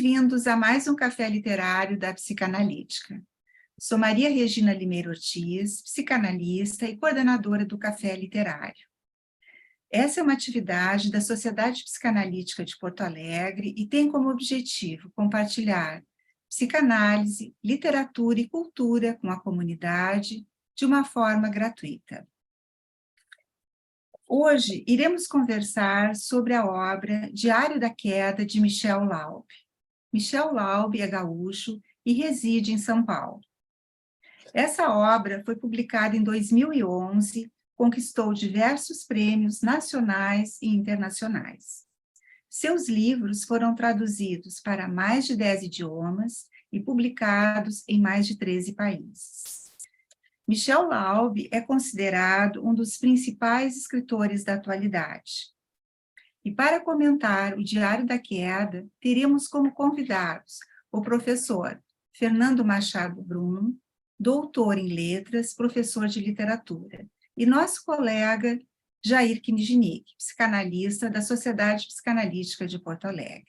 Bem-vindos a mais um Café Literário da Psicanalítica. Sou Maria Regina Limeiro Ortiz, psicanalista e coordenadora do Café Literário. Essa é uma atividade da Sociedade Psicanalítica de Porto Alegre e tem como objetivo compartilhar psicanálise, literatura e cultura com a comunidade de uma forma gratuita. Hoje, iremos conversar sobre a obra Diário da Queda, de Michel Laub. Michel Laub é gaúcho e reside em São Paulo. Essa obra foi publicada em 2011, conquistou diversos prêmios nacionais e internacionais. Seus livros foram traduzidos para mais de 10 idiomas e publicados em mais de 13 países. Michel Laub é considerado um dos principais escritores da atualidade. E para comentar o Diário da Queda, teremos como convidados o professor Fernando Machado Bruno, doutor em letras, professor de literatura, e nosso colega Jair Kniznik, psicanalista da Sociedade Psicanalítica de Porto Alegre.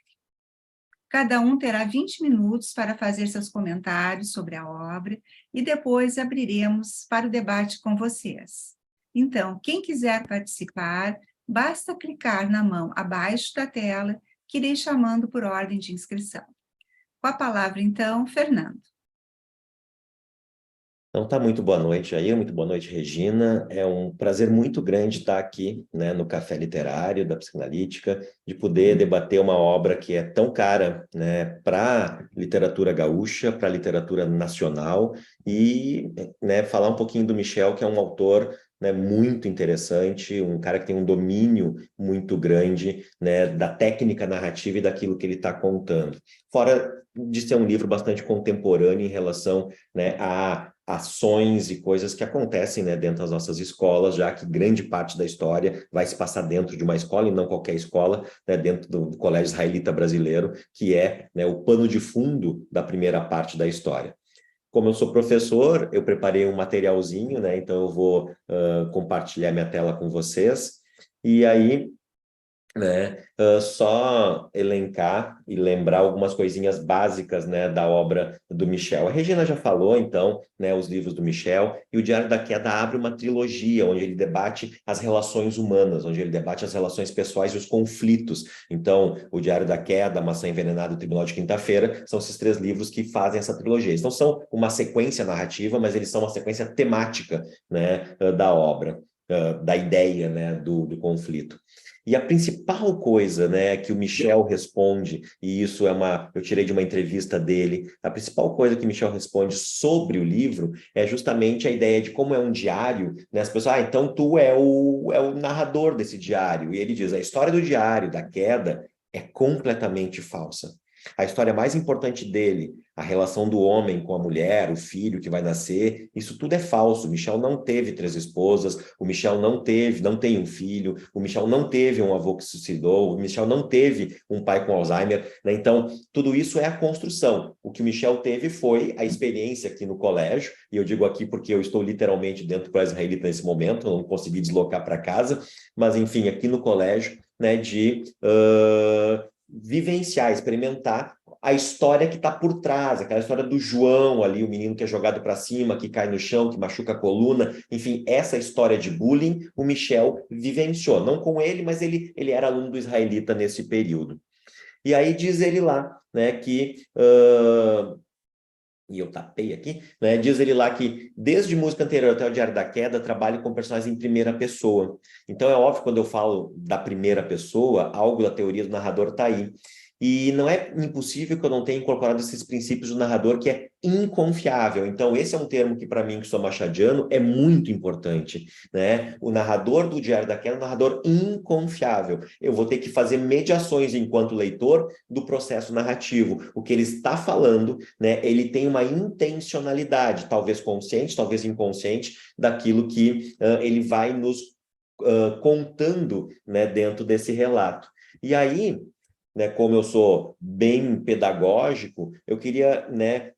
Cada um terá 20 minutos para fazer seus comentários sobre a obra e depois abriremos para o debate com vocês. Então, quem quiser participar, basta clicar na mão abaixo da tela, que irei chamando por ordem de inscrição. Com a palavra, então, Fernando. Então tá, muito boa noite aí, muito boa noite, Regina. É um prazer muito grande estar aqui, né, no Café Literário da Psicanalítica, de poder debater uma obra que é tão cara, né, para a literatura gaúcha, para a literatura nacional, e, né, falar um pouquinho do Michel, que é um autor, né, muito interessante, um cara que tem um domínio muito grande, né, da técnica narrativa e daquilo que ele está contando. Fora de ser um livro bastante contemporâneo em relação, né, a ações e coisas que acontecem, né, dentro das nossas escolas, já que grande parte da história vai se passar dentro de uma escola, e não qualquer escola, né, dentro do Colégio Israelita Brasileiro, que é, né, o pano de fundo da primeira parte da história. Como eu sou professor, eu preparei um materialzinho, né, então eu vou compartilhar minha tela com vocês, e aí, né, só elencar e lembrar algumas coisinhas básicas, né, da obra do Michel. A Regina já falou, então, né, os livros do Michel, e o Diário da Queda abre uma trilogia, onde ele debate as relações humanas, onde ele debate as relações pessoais e os conflitos. Então, o Diário da Queda, a Maçã Envenenada e o Tribunal de Quinta-feira, são esses três livros que fazem essa trilogia. Eles não são uma sequência narrativa, mas eles são uma sequência temática, né, da obra, da ideia, né, do conflito. E a principal coisa, né, que o Michel responde, e isso eu tirei de uma entrevista dele, a principal coisa que o Michel responde sobre o livro é justamente a ideia de como é um diário, né, as pessoas, então tu é o narrador desse diário, e ele diz, a história do diário, da queda, é completamente falsa. A história mais importante dele, a relação do homem com a mulher, o filho que vai nascer, isso tudo é falso. O Michel não teve 3 esposas, o Michel não tem um filho, o Michel não teve um avô que se suicidou, o Michel não teve um pai com Alzheimer, né? Então, tudo isso é a construção. O que o Michel teve foi a experiência aqui no colégio, e eu digo aqui porque eu estou literalmente dentro do colégio israelita nesse momento, eu não consegui deslocar para casa, mas enfim, aqui no colégio, né, de vivenciar, experimentar a história que está por trás, aquela história do João ali, o menino que é jogado para cima, que cai no chão, que machuca a coluna, enfim, essa história de bullying, o Michel vivenciou, não com ele, mas ele era aluno do israelita nesse período. E aí diz ele lá, né, que... e eu tapei aqui, né, diz ele lá que desde Música Anterior até o Diário da Queda, trabalho com personagens em primeira pessoa. Então é óbvio, quando eu falo da primeira pessoa, algo da teoria do narrador está aí. E não é impossível que eu não tenha incorporado esses princípios do narrador, que é inconfiável. Então, esse é um termo que, para mim, que sou machadiano, é muito importante, né? O narrador do Diário da Queda é um narrador inconfiável. Eu vou ter que fazer mediações, enquanto leitor, do processo narrativo. O que ele está falando, né? Ele tem uma intencionalidade, talvez consciente, talvez inconsciente, daquilo que ele vai nos contando, né, dentro desse relato. E aí, né, como eu sou bem pedagógico, eu queria, né,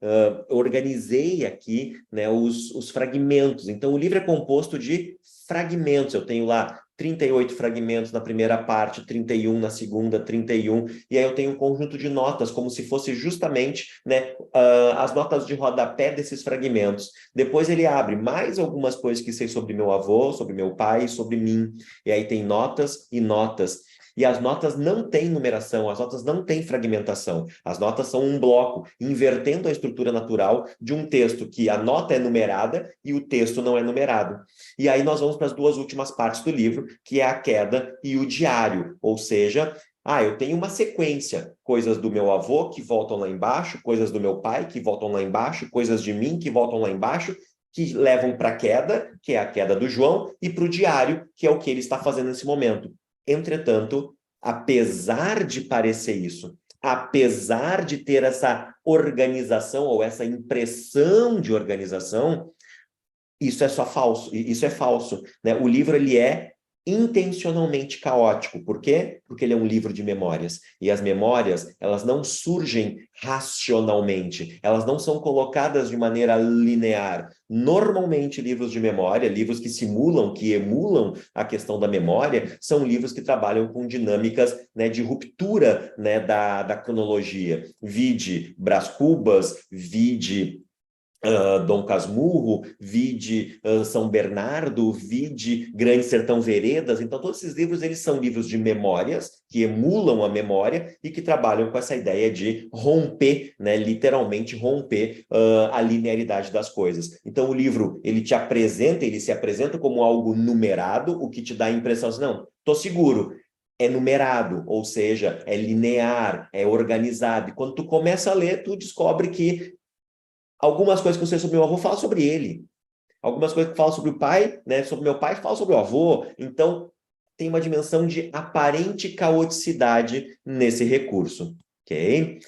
organizei aqui, né, os fragmentos. Então, o livro é composto de fragmentos. Eu tenho lá 38 fragmentos na primeira parte, 31 na segunda, 31, e aí eu tenho um conjunto de notas, como se fosse justamente, né, as notas de rodapé desses fragmentos. Depois ele abre mais algumas coisas que sei sobre meu avô, sobre meu pai, sobre mim, e aí tem notas e notas. E as notas não têm numeração, as notas não têm fragmentação. As notas são um bloco, invertendo a estrutura natural de um texto que a nota é numerada e o texto não é numerado. E aí nós vamos para as duas últimas partes do livro, que é a queda e o diário, ou seja, eu tenho uma sequência, coisas do meu avô que voltam lá embaixo, coisas do meu pai que voltam lá embaixo, coisas de mim que voltam lá embaixo, que levam para a queda, que é a queda do João, e para o diário, que é o que ele está fazendo nesse momento. Entretanto, apesar de parecer isso, apesar de ter essa organização ou essa impressão de organização, isso é só falso, isso é falso, né? O livro, ele é intencionalmente caótico. Por quê? Porque ele é um livro de memórias. E as memórias, elas não surgem racionalmente, elas não são colocadas de maneira linear. Normalmente, livros de memória, livros que simulam, que emulam a questão da memória, são livros que trabalham com dinâmicas, né, de ruptura, né, da cronologia. Vide Brás Cubas, vide Dom Casmurro, vide São Bernardo, vide Grande Sertão Veredas. Então, todos esses livros, eles são livros de memórias, que emulam a memória e que trabalham com essa ideia de romper, né, literalmente romper a linearidade das coisas. Então, o livro, ele se apresenta como algo numerado, o que te dá a impressão assim, não, estou seguro, é numerado, ou seja, é linear, é organizado. E quando tu começa a ler, tu descobre que algumas coisas que eu sei sobre meu avô falam sobre ele. Algumas coisas que falam sobre o pai, né, sobre meu pai, falam sobre o avô. Então, tem uma dimensão de aparente caoticidade nesse recurso, ok?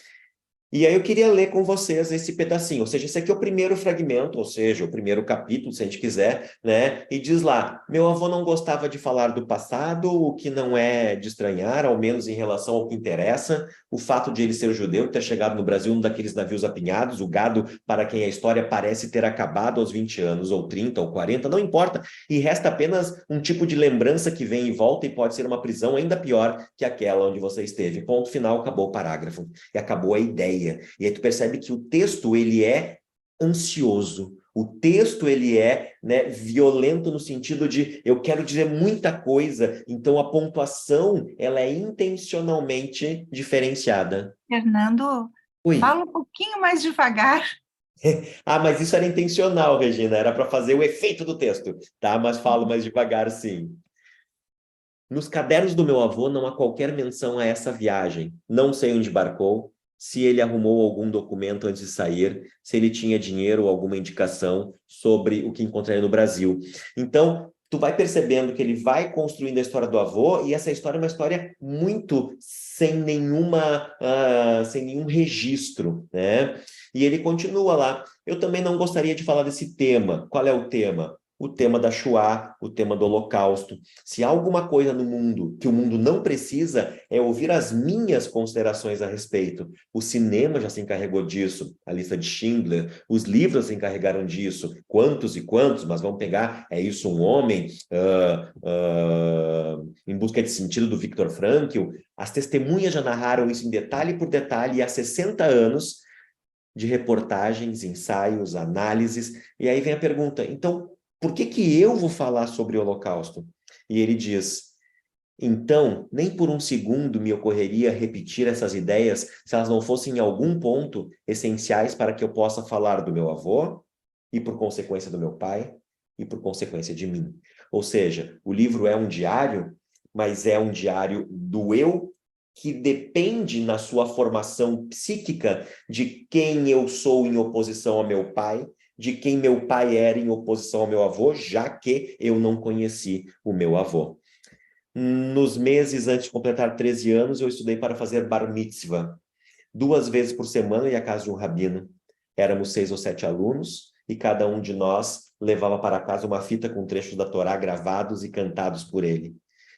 E aí eu queria ler com vocês esse pedacinho, ou seja, esse aqui é o primeiro fragmento, ou seja, o primeiro capítulo, se a gente quiser, né? E diz lá, meu avô não gostava de falar do passado, o que não é de estranhar, ao menos em relação ao que interessa, o fato de ele ser judeu, ter chegado no Brasil num daqueles navios apinhados, o gado para quem a história parece ter acabado aos 20 anos, ou 30, ou 40, não importa, e resta apenas um tipo de lembrança que vem e volta e pode ser uma prisão ainda pior que aquela onde você esteve. Ponto final, acabou o parágrafo. E acabou a ideia. E aí tu percebe que o texto, ele é ansioso. O texto, ele é, né, violento no sentido de eu quero dizer muita coisa, então a pontuação, ela é intencionalmente diferenciada. Fernando, Oi. fala um pouquinho mais devagar. Mas isso era intencional, Regina, era para fazer o efeito do texto, tá? Mas falo mais devagar, sim. Nos cadernos do meu avô não há qualquer menção a essa viagem. Não sei onde embarcou, se ele arrumou algum documento antes de sair, se ele tinha dinheiro ou alguma indicação sobre o que encontraria no Brasil. Então, tu vai percebendo que ele vai construindo a história do avô, e essa história é uma história muito sem nenhum registro, né? E ele continua lá. Eu também não gostaria de falar desse tema. Qual é o tema? O tema da Shoah, o tema do Holocausto. Se há alguma coisa no mundo que o mundo não precisa, é ouvir as minhas considerações a respeito. O cinema já se encarregou disso, a lista de Schindler, os livros se encarregaram disso, quantos e quantos, mas vamos pegar, é isso um homem, Em Busca de Sentido, do Viktor Frankl. As testemunhas já narraram isso em detalhe por detalhe, e há 60 anos de reportagens, ensaios, análises, e aí vem a pergunta, então, por que eu vou falar sobre o Holocausto? E ele diz, então, nem por um segundo me ocorreria repetir essas ideias se elas não fossem em algum ponto essenciais para que eu possa falar do meu avô e, por consequência, do meu pai e, por consequência, de mim. Ou seja, o livro é um diário, mas é um diário do eu que depende na sua formação psíquica de quem eu sou em oposição ao meu pai, de quem meu pai era em oposição ao meu avô, já que eu não conheci o meu avô. Nos meses antes de completar 13 anos, eu estudei para fazer bar mitzvah. 2 vezes por semana ia à casa de um rabino. Éramos 6 ou 7 alunos, e cada um de nós levava para casa uma fita com trechos da Torá gravados e cantados por ele.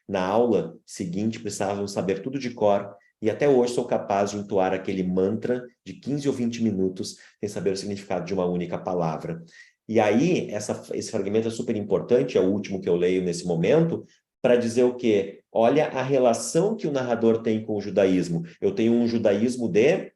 Na aula seguinte, precisávamos saber tudo de cor, e até hoje sou capaz de entoar aquele mantra de 15 ou 20 minutos sem saber o significado de uma única palavra. E aí, esse fragmento é super importante, é o último que eu leio nesse momento, para dizer o quê? Olha a relação que o narrador tem com o judaísmo. Eu tenho um judaísmo de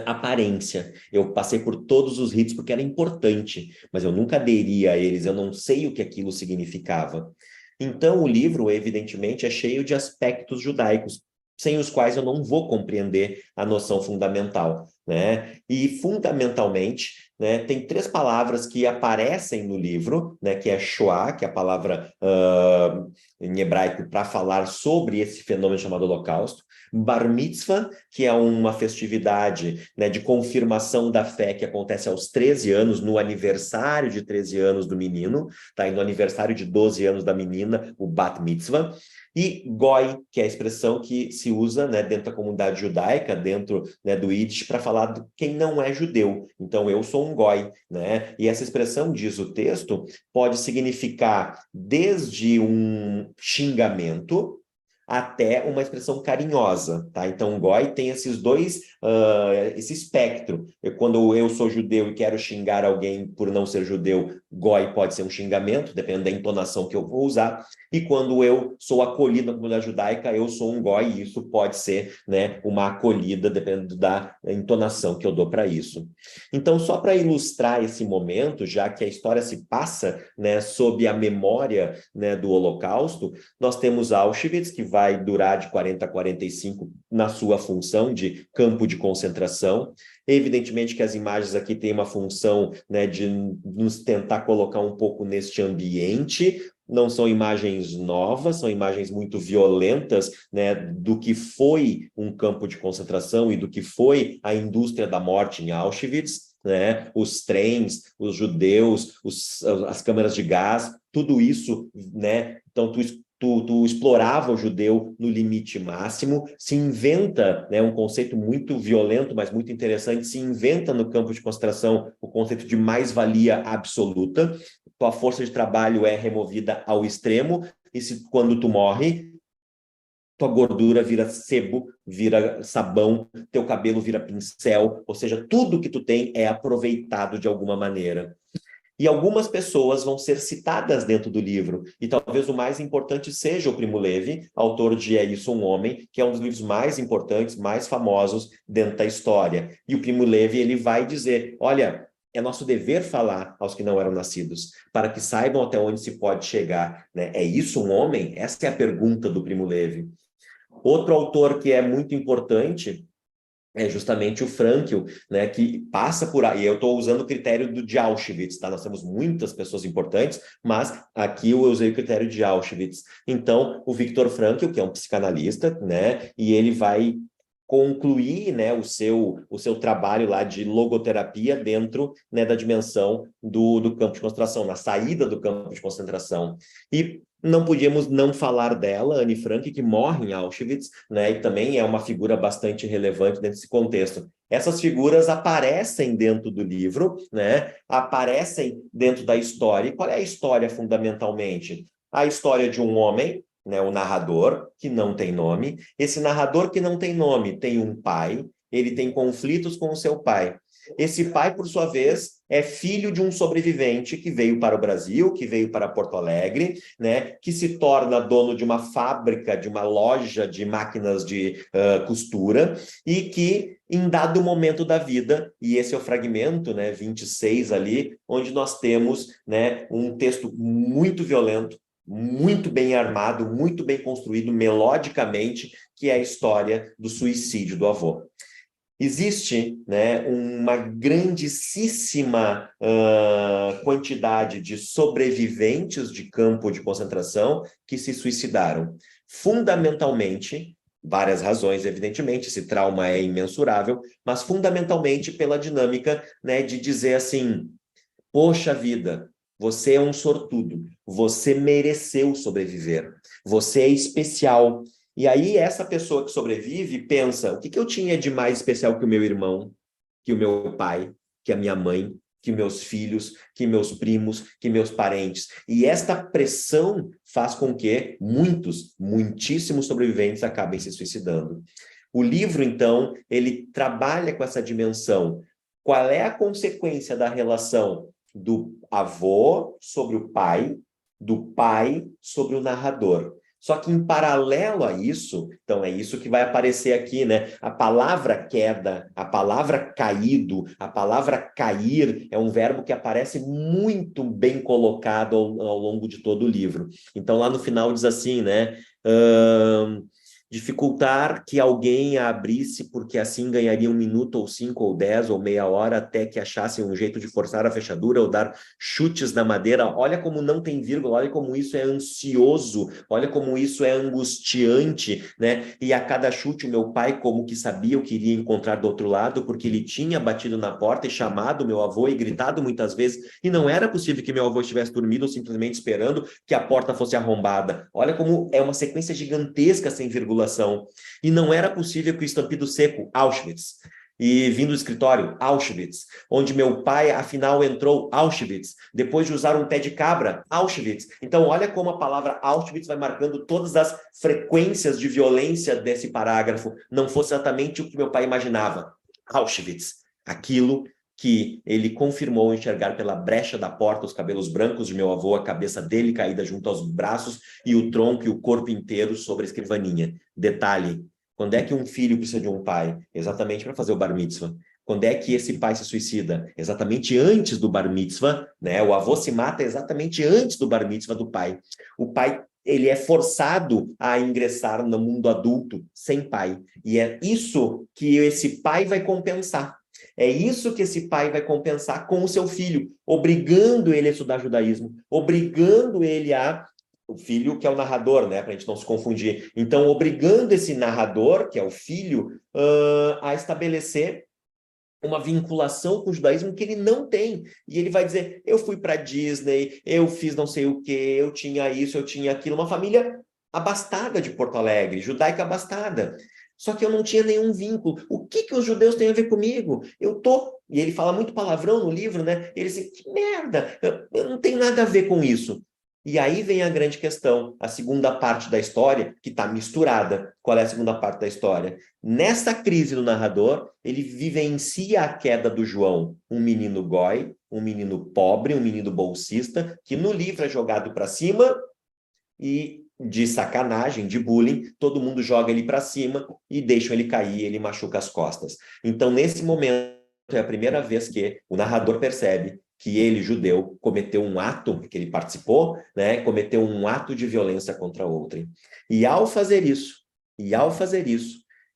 aparência. Eu passei por todos os ritos porque era importante, mas eu nunca aderi a eles, eu não sei o que aquilo significava. Então, o livro, evidentemente, é cheio de aspectos judaicos, sem os quais eu não vou compreender a noção fundamental, né? E, fundamentalmente, né, tem 3 palavras que aparecem no livro, né, que é Shoah, que é a palavra em hebraico para falar sobre esse fenômeno chamado Holocausto, Bar Mitzvah, que é uma festividade, né, de confirmação da fé que acontece aos 13 anos, no aniversário de 13 anos do menino, tá? E no aniversário de 12 anos da menina, o Bat Mitzvah. E Goi, que é a expressão que se usa, né, dentro da comunidade judaica, dentro, né, do Yiddish, para falar de quem não é judeu. Então, eu sou um Goi, né? E essa expressão, diz o texto, pode significar desde um xingamento até uma expressão carinhosa, tá? Então, goi tem esses dois, esse espectro. Quando eu sou judeu e quero xingar alguém por não ser judeu, goi pode ser um xingamento, dependendo da entonação que eu vou usar. E quando eu sou acolhido na comunidade judaica, eu sou um goi, e isso pode ser, né, uma acolhida, dependendo da entonação que eu dou para isso. Então, só para ilustrar esse momento, já que a história se passa, né, sob a memória, né, do Holocausto, nós temos Auschwitz, que vai durar de 40 a 45 na sua função de campo de concentração. Evidentemente que as imagens aqui têm uma função, né, de nos tentar colocar um pouco neste ambiente. Não são imagens novas, são imagens muito violentas, né, do que foi um campo de concentração e do que foi a indústria da morte em Auschwitz, né? Os trens, os judeus, as câmeras de gás, tudo isso, né? Então, tu explorava o judeu no limite máximo, se inventa, né, um conceito muito violento, mas muito interessante, se inventa no campo de concentração o conceito de mais-valia absoluta. Tua força de trabalho é removida ao extremo, e quando tu morre, tua gordura vira sebo, vira sabão, teu cabelo vira pincel, ou seja, tudo que tu tem é aproveitado de alguma maneira. E algumas pessoas vão ser citadas dentro do livro, e talvez o mais importante seja o Primo Levi, autor de É Isso, um Homem, que é um dos livros mais importantes, mais famosos dentro da história. E o Primo Levi, ele vai dizer, olha, é nosso dever falar aos que não eram nascidos, para que saibam até onde se pode chegar, né? É isso um homem? Essa é a pergunta do Primo Levi. Outro autor que é muito importante é justamente o Frankl, né, que passa por aí. Eu estou usando o critério de Auschwitz, tá? Nós temos muitas pessoas importantes, mas aqui eu usei o critério de Auschwitz. Então, o Viktor Frankl, que é um psicanalista, né, e ele vai concluir, né, o seu trabalho lá de logoterapia dentro, né, da dimensão do campo de concentração, na saída do campo de concentração. E não podíamos não falar dela, Anne Frank, que morre em Auschwitz, né, e também é uma figura bastante relevante dentro desse contexto. Essas figuras aparecem dentro do livro, né, aparecem dentro da história. E qual é a história, fundamentalmente? A história de um homem, né, o narrador, que não tem nome. Esse narrador que não tem nome tem um pai, ele tem conflitos com o seu pai. Esse pai, por sua vez, é filho de um sobrevivente que veio para o Brasil, que veio para Porto Alegre, né, que se torna dono de uma fábrica, de uma loja de máquinas de costura, e que, em dado momento da vida, e esse é o fragmento, né, 26 ali, onde nós temos, né, um texto muito violento, muito bem armado, muito bem construído melodicamente, que é a história do suicídio do avô. Existe, né, uma grandíssima quantidade de sobreviventes de campo de concentração que se suicidaram. Fundamentalmente, várias razões, evidentemente, esse trauma é imensurável, mas fundamentalmente pela dinâmica, né, de dizer assim, poxa vida, você é um sortudo, você mereceu sobreviver, você é especial. E aí essa pessoa que sobrevive pensa, o que eu tinha de mais especial que o meu irmão, que o meu pai, que a minha mãe, que meus filhos, que meus primos, que meus parentes. E esta pressão faz com que muitíssimos sobreviventes acabem se suicidando. O livro, então, ele trabalha com essa dimensão. Qual é a consequência da relação do avô sobre o pai, do pai sobre o narrador. Só que em paralelo a isso, então é isso que vai aparecer aqui, né? A palavra queda, a palavra caído, a palavra cair é um verbo que aparece muito bem colocado ao longo de todo o livro. Então lá no final diz assim, né? Dificultar que alguém a abrisse, porque assim ganharia 1 minuto, ou 5, ou 10, ou meia hora, até que achassem um jeito de forçar a fechadura, ou dar chutes na madeira. Olha como não tem vírgula, olha como isso é ansioso, olha como isso é angustiante, né? E a cada chute, o meu pai, como que sabia o que iria encontrar do outro lado, porque ele tinha batido na porta e chamado meu avô e gritado muitas vezes, e não era possível que meu avô estivesse dormindo ou simplesmente esperando que a porta fosse arrombada. Olha como é uma sequência gigantesca sem vírgula. E não era possível que o estampido seco, Auschwitz, e vindo do escritório, Auschwitz, onde meu pai, afinal, entrou, Auschwitz, depois de usar um pé de cabra, Auschwitz. Então, olha como a palavra Auschwitz vai marcando todas as frequências de violência desse parágrafo. Não fosse exatamente o que meu pai imaginava. Auschwitz, aquilo que ele confirmou enxergar pela brecha da porta os cabelos brancos de meu avô, a cabeça dele caída junto aos braços e o tronco e o corpo inteiro sobre a escrivaninha. Detalhe, quando é que um filho precisa de um pai? Exatamente para fazer o bar mitzvah. Quando é que esse pai se suicida? Exatamente antes do bar mitzvah, né? O avô se mata exatamente antes do bar mitzvah do pai. O pai, ele é forçado a ingressar no mundo adulto sem pai. E é isso que esse pai vai compensar. É isso que esse pai vai compensar com o seu filho, obrigando ele a estudar judaísmo, obrigando ele a... O filho que é o narrador, né? Para a gente não se confundir. Então, obrigando esse narrador, que é o filho, a estabelecer uma vinculação com o judaísmo que ele não tem. E ele vai dizer, eu fui para Disney, eu fiz não sei o quê, eu tinha isso, eu tinha aquilo. Uma família abastada de Porto Alegre, judaica abastada. Só que eu não tinha nenhum vínculo. O que que os judeus têm a ver comigo? Eu tô... E ele fala muito palavrão no livro, né? Ele diz, que merda, eu não tenho nada a ver com isso. E aí vem a grande questão, a segunda parte da história, que está misturada. Qual é a segunda parte da história? Nessa crise do narrador, ele vivencia a queda do João, um menino goi, um menino pobre, um menino bolsista, que no livro é jogado para cima e de sacanagem, de bullying, todo mundo joga ele para cima e deixa ele cair, ele machuca as costas. Então, nesse momento, é a primeira vez que o narrador percebe que ele, judeu, cometeu um ato, que ele participou, né, cometeu um ato de violência contra outrem. E ao fazer isso,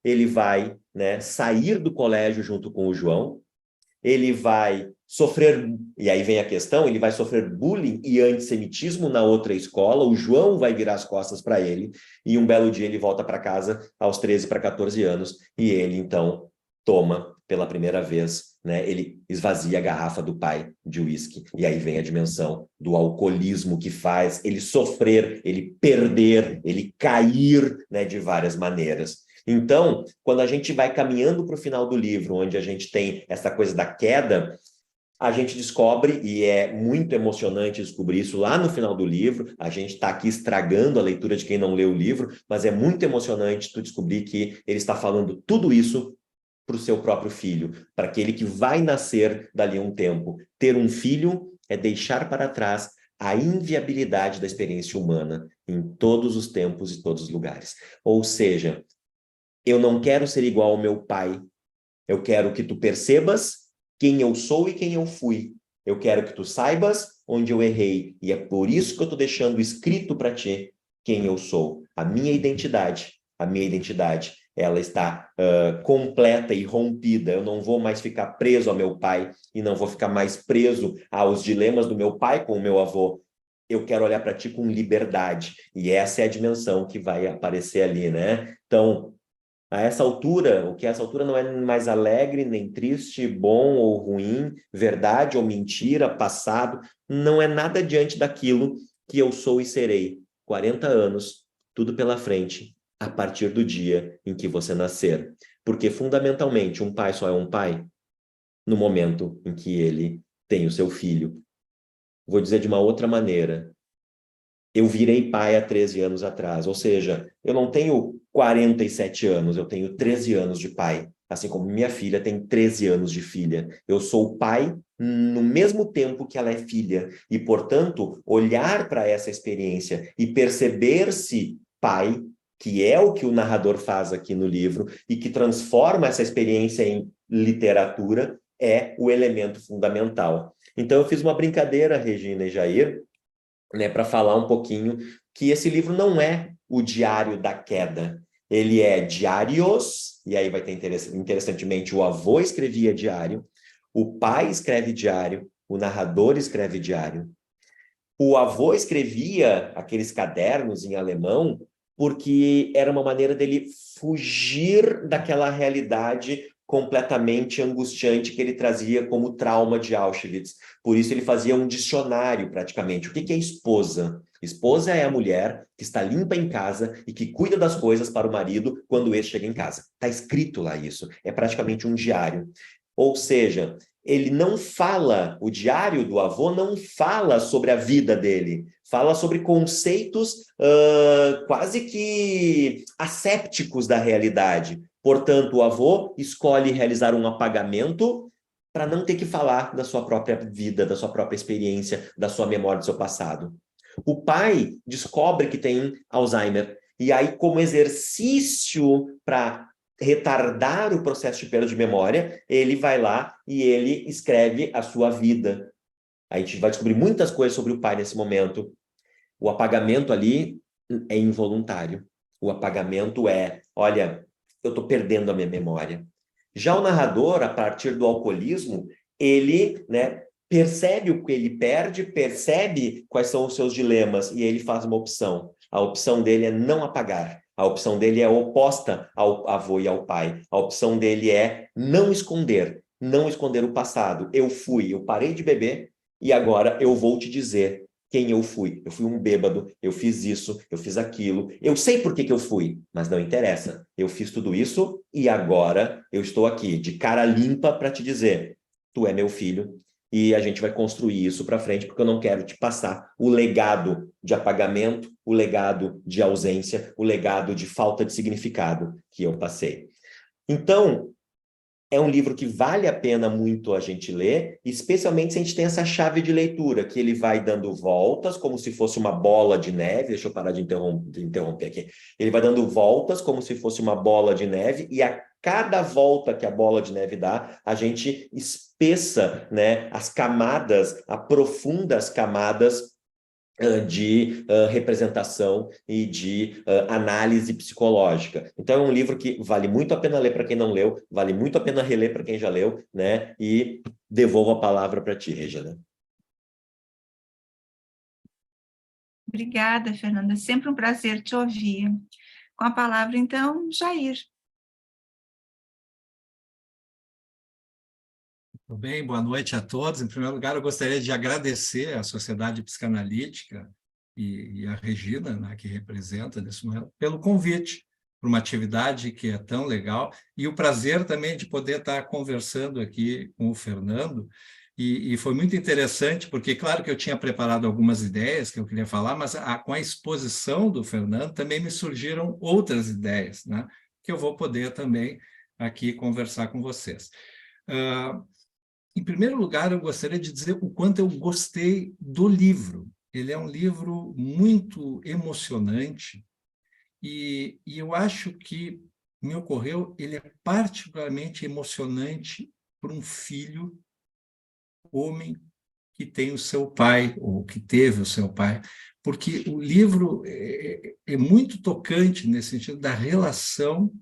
ele vai, né, sair do colégio junto com o João, ele vai sofrer, e aí vem a questão, ele vai sofrer bullying e antissemitismo na outra escola, o João vai virar as costas para ele, e um belo dia ele volta para casa aos 13 para 14 anos, e ele, então, toma pela primeira vez, né, ele esvazia a garrafa do pai de uísque, e aí vem a dimensão do alcoolismo que faz ele sofrer, ele perder, ele cair, né, de várias maneiras. Então, quando a gente vai caminhando para o final do livro, onde a gente tem essa coisa da queda, a gente descobre, e é muito emocionante descobrir isso lá no final do livro, a gente está aqui estragando a leitura de quem não leu o livro, mas é muito emocionante tu descobrir que ele está falando tudo isso para o seu próprio filho, para aquele que vai nascer dali a um tempo. Ter um filho é deixar para trás a inviabilidade da experiência humana em todos os tempos e todos os lugares. Ou seja, eu não quero ser igual ao meu pai. Eu quero que tu percebas quem eu sou e quem eu fui. Eu quero que tu saibas onde eu errei. E é por isso que eu estou deixando escrito para ti quem eu sou. A minha identidade, ela está completa e rompida. Eu não vou mais ficar preso ao meu pai e não vou ficar mais preso aos dilemas do meu pai com o meu avô. Eu quero olhar para ti com liberdade. E essa é a dimensão que vai aparecer ali, né? Então, a essa altura, o que a essa altura não é mais alegre, nem triste, bom ou ruim, verdade ou mentira, passado, não é nada diante daquilo que eu sou e serei. 40 anos, tudo pela frente, a partir do dia em que você nascer. Porque, fundamentalmente, um pai só é um pai no momento em que ele tem o seu filho. Vou dizer de uma outra maneira. Eu virei pai há 13 anos atrás, ou seja, eu não tenho 47 anos, eu tenho 13 anos de pai, assim como minha filha tem 13 anos de filha. Eu sou o pai no mesmo tempo que ela é filha. E, portanto, olhar para essa experiência e perceber-se pai, que é o que o narrador faz aqui no livro, e que transforma essa experiência em literatura, é o elemento fundamental. Então, eu fiz uma brincadeira, Regina e Jair, né, para falar um pouquinho que esse livro não é o Diário da Queda. Ele é diários, e aí vai ter interessantemente, o avô escrevia diário, o pai escreve diário, o narrador escreve diário. O avô escrevia aqueles cadernos em alemão porque era uma maneira dele fugir daquela realidade completamente angustiante que ele trazia como trauma de Auschwitz. Por isso ele fazia um dicionário, praticamente. O que é esposa? Esposa é a mulher que está limpa em casa e que cuida das coisas para o marido quando este chega em casa. Está escrito lá isso. É praticamente um diário. Ou seja, ele não fala, o diário do avô não fala sobre a vida dele, fala sobre conceitos quase que assépticos da realidade. Portanto, o avô escolhe realizar um apagamento para não ter que falar da sua própria vida, da sua própria experiência, da sua memória do seu passado. O pai descobre que tem Alzheimer, e aí, como exercício para retardar o processo de perda de memória, ele vai lá e ele escreve a sua vida. A gente vai descobrir muitas coisas sobre o pai nesse momento. O apagamento ali é involuntário. O apagamento é, olha, eu estou perdendo a minha memória. Já o narrador, a partir do alcoolismo, ele, né, percebe o que ele perde, percebe quais são os seus dilemas e ele faz uma opção. A opção dele é não apagar. A opção dele é oposta ao avô e ao pai. A opção dele é não esconder o passado. Eu parei de beber e agora eu vou te dizer quem eu fui. Eu fui um bêbado, eu fiz isso, eu fiz aquilo. Eu sei por que eu fui, mas não interessa. Eu fiz tudo isso e agora eu estou aqui, de cara limpa, para te dizer: tu é meu filho e a gente vai construir isso para frente, porque eu não quero te passar o legado de apagamento, o legado de ausência, o legado de falta de significado que eu passei. Então, é um livro que vale a pena muito a gente ler, especialmente se a gente tem essa chave de leitura, que ele vai dando voltas, como se fosse uma bola de neve. Deixa eu parar de interromper aqui. Ele vai dando voltas, como se fosse uma bola de neve, e a cada volta que a bola de neve dá, a gente espessa, né, as camadas, aprofunda as camadas de representação e de análise psicológica. Então, é um livro que vale muito a pena ler para quem não leu, vale muito a pena reler para quem já leu, né? E devolvo a palavra para ti, Regina. Obrigada, Fernanda. É sempre um prazer te ouvir. Com a palavra, então, Jair. Tudo bem, boa noite a todos. Em primeiro lugar, eu gostaria de agradecer à Sociedade Psicanalítica e a Regina, né, que representa nesse momento, pelo convite para uma atividade que é tão legal, e o prazer também de poder estar conversando aqui com o Fernando. E foi muito interessante, porque, claro que eu tinha preparado algumas ideias que eu queria falar, mas com a exposição do Fernando também me surgiram outras ideias, né, que eu vou poder também aqui conversar com vocês. Em primeiro lugar, eu gostaria de dizer o quanto eu gostei do livro. Ele é um livro muito emocionante e eu acho que, me ocorreu, ele é particularmente emocionante para um filho, homem, que tem o seu pai, ou que teve o seu pai, porque o livro é muito tocante nesse sentido da relação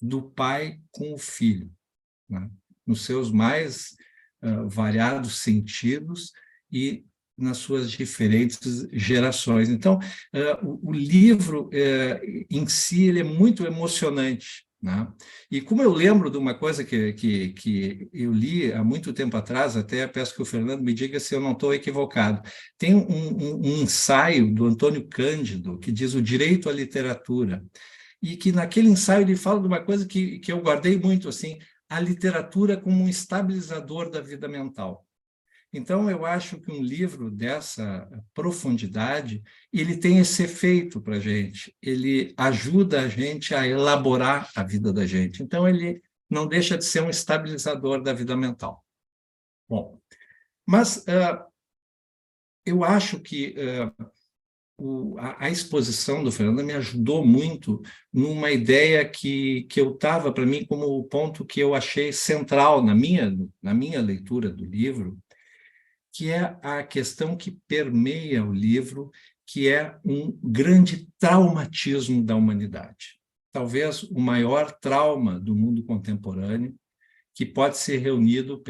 do pai com o filho, né? Nos seus mais variados sentidos e nas suas diferentes gerações. Então, o livro em si ele é muito emocionante, né? E como eu lembro de uma coisa que eu li há muito tempo atrás, até peço que o Fernando me diga se eu não estou equivocado, tem um ensaio do Antônio Cândido que diz o direito à literatura, e que naquele ensaio ele fala de uma coisa que eu guardei muito, assim, a literatura como um estabilizador da vida mental. Então, eu acho que um livro dessa profundidade, ele tem esse efeito para a gente, ele ajuda a gente a elaborar a vida da gente. Então, ele não deixa de ser um estabilizador da vida mental. Bom, Mas eu acho que a exposição do Fernando me ajudou muito numa ideia que eu estava, para mim, como o ponto que eu achei central na minha leitura do livro, que é a questão que permeia o livro, que é um grande traumatismo da humanidade. Talvez o maior trauma do mundo contemporâneo, que pode ser reunido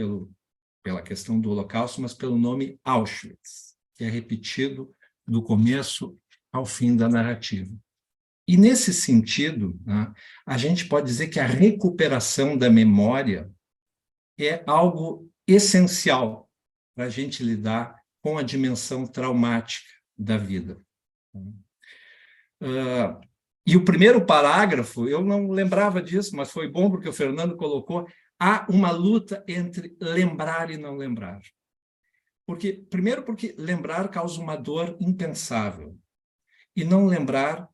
pela questão do Holocausto, mas pelo nome Auschwitz, que é repetido do começo ao fim da narrativa. E, nesse sentido, né, a gente pode dizer que a recuperação da memória é algo essencial para a gente lidar com a dimensão traumática da vida. E o primeiro parágrafo, eu não lembrava disso, mas foi bom porque o Fernando colocou, há uma luta entre lembrar e não lembrar. Primeiro porque lembrar causa uma dor impensável, e não lembrar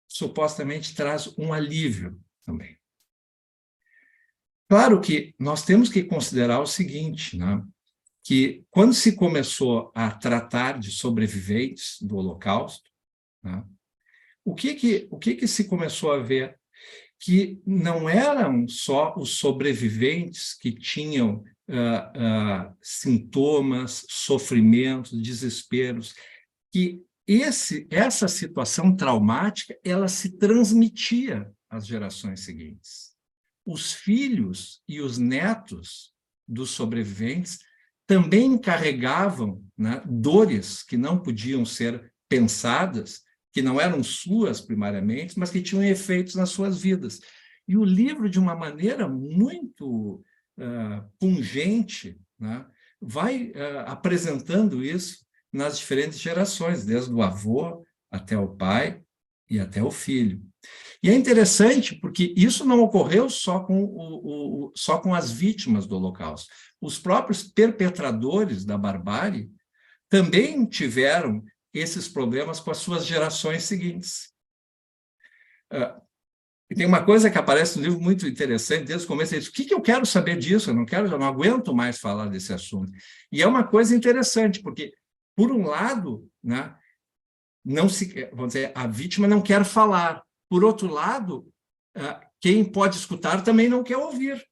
supostamente traz um alívio também. Claro que nós temos que considerar o seguinte, né? Que quando se começou a tratar de sobreviventes do Holocausto, né, o que se começou a ver? Que não eram só os sobreviventes que tinham sintomas, sofrimentos, desesperos, que essa situação traumática ela se transmitia às gerações seguintes. Os filhos e os netos dos sobreviventes também carregavam, né, dores que não podiam ser pensadas, que não eram suas primariamente, mas que tinham efeitos nas suas vidas. E o livro, de uma maneira muito pungente, né, vai apresentando isso nas diferentes gerações, desde o avô até o pai e até o filho. E é interessante porque isso não ocorreu só com as vítimas do Holocausto. Os próprios perpetradores da barbárie também tiveram esses problemas com as suas gerações seguintes. E tem uma coisa que aparece no livro muito interessante, desde o começo, ele diz, o que eu quero saber disso? Eu não aguento mais falar desse assunto. E é uma coisa interessante, porque, por um lado, né, vamos dizer, a vítima não quer falar. Por outro lado, quem pode escutar também não quer ouvir.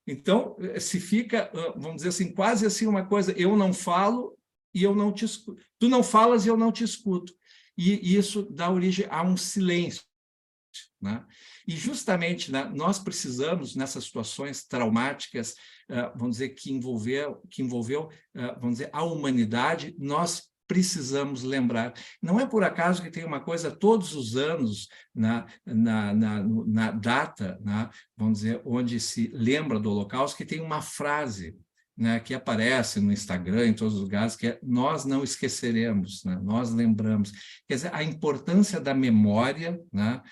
Então, se fica, vamos dizer assim, quase assim uma coisa, eu não falo e eu não te escuto. Tu não falas e eu não te escuto. E isso dá origem a um silêncio, né? E justamente, né, nós precisamos, nessas situações traumáticas, vamos dizer, que envolveu vamos dizer, a humanidade, nós precisamos lembrar. Não é por acaso que tem uma coisa todos os anos na data, né, vamos dizer, onde se lembra do Holocausto, que tem uma frase, né, que aparece no Instagram, em todos os lugares, que é nós não esqueceremos, né, nós lembramos. Quer dizer, a importância da memória, né,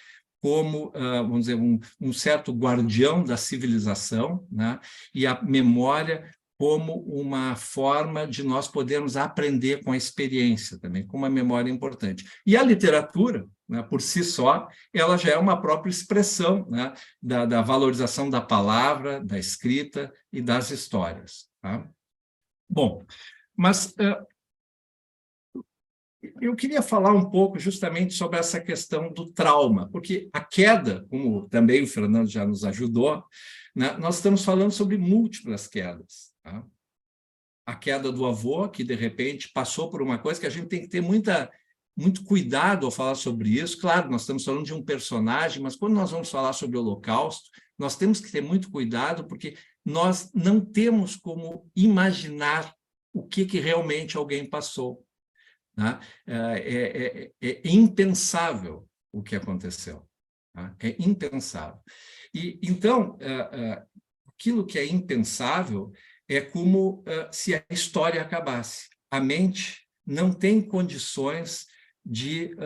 como, vamos dizer, um certo guardião da civilização, né, e a memória como uma forma de nós podermos aprender com a experiência também, como uma memória importante. E a literatura, né, por si só, ela já é uma própria expressão, né, da valorização da palavra, da escrita e das histórias. Tá? Bom, mas eu queria falar um pouco justamente sobre essa questão do trauma, porque a queda, como também o Fernando já nos ajudou, né, nós estamos falando sobre múltiplas quedas. Tá? A queda do avô, que de repente passou por uma coisa que a gente tem que ter muito cuidado ao falar sobre isso. Claro, nós estamos falando de um personagem, mas quando nós vamos falar sobre o Holocausto, nós temos que ter muito cuidado, porque nós não temos como imaginar o que realmente alguém passou. Né? É impensável o que aconteceu. Tá? É impensável. E, então, aquilo que é impensável é como se a história acabasse. A mente não tem condições de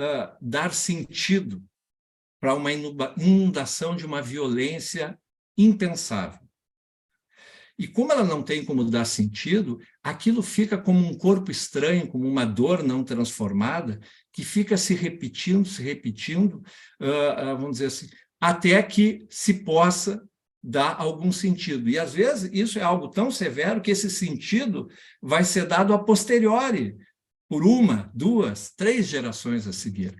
dar sentido para uma inundação de uma violência impensável. E como ela não tem como dar sentido, aquilo fica como um corpo estranho, como uma dor não transformada, que fica se repetindo, vamos dizer assim, até que se possa dá algum sentido. E, às vezes, isso é algo tão severo que esse sentido vai ser dado a posteriori, por 1, 2, 3 gerações a seguir.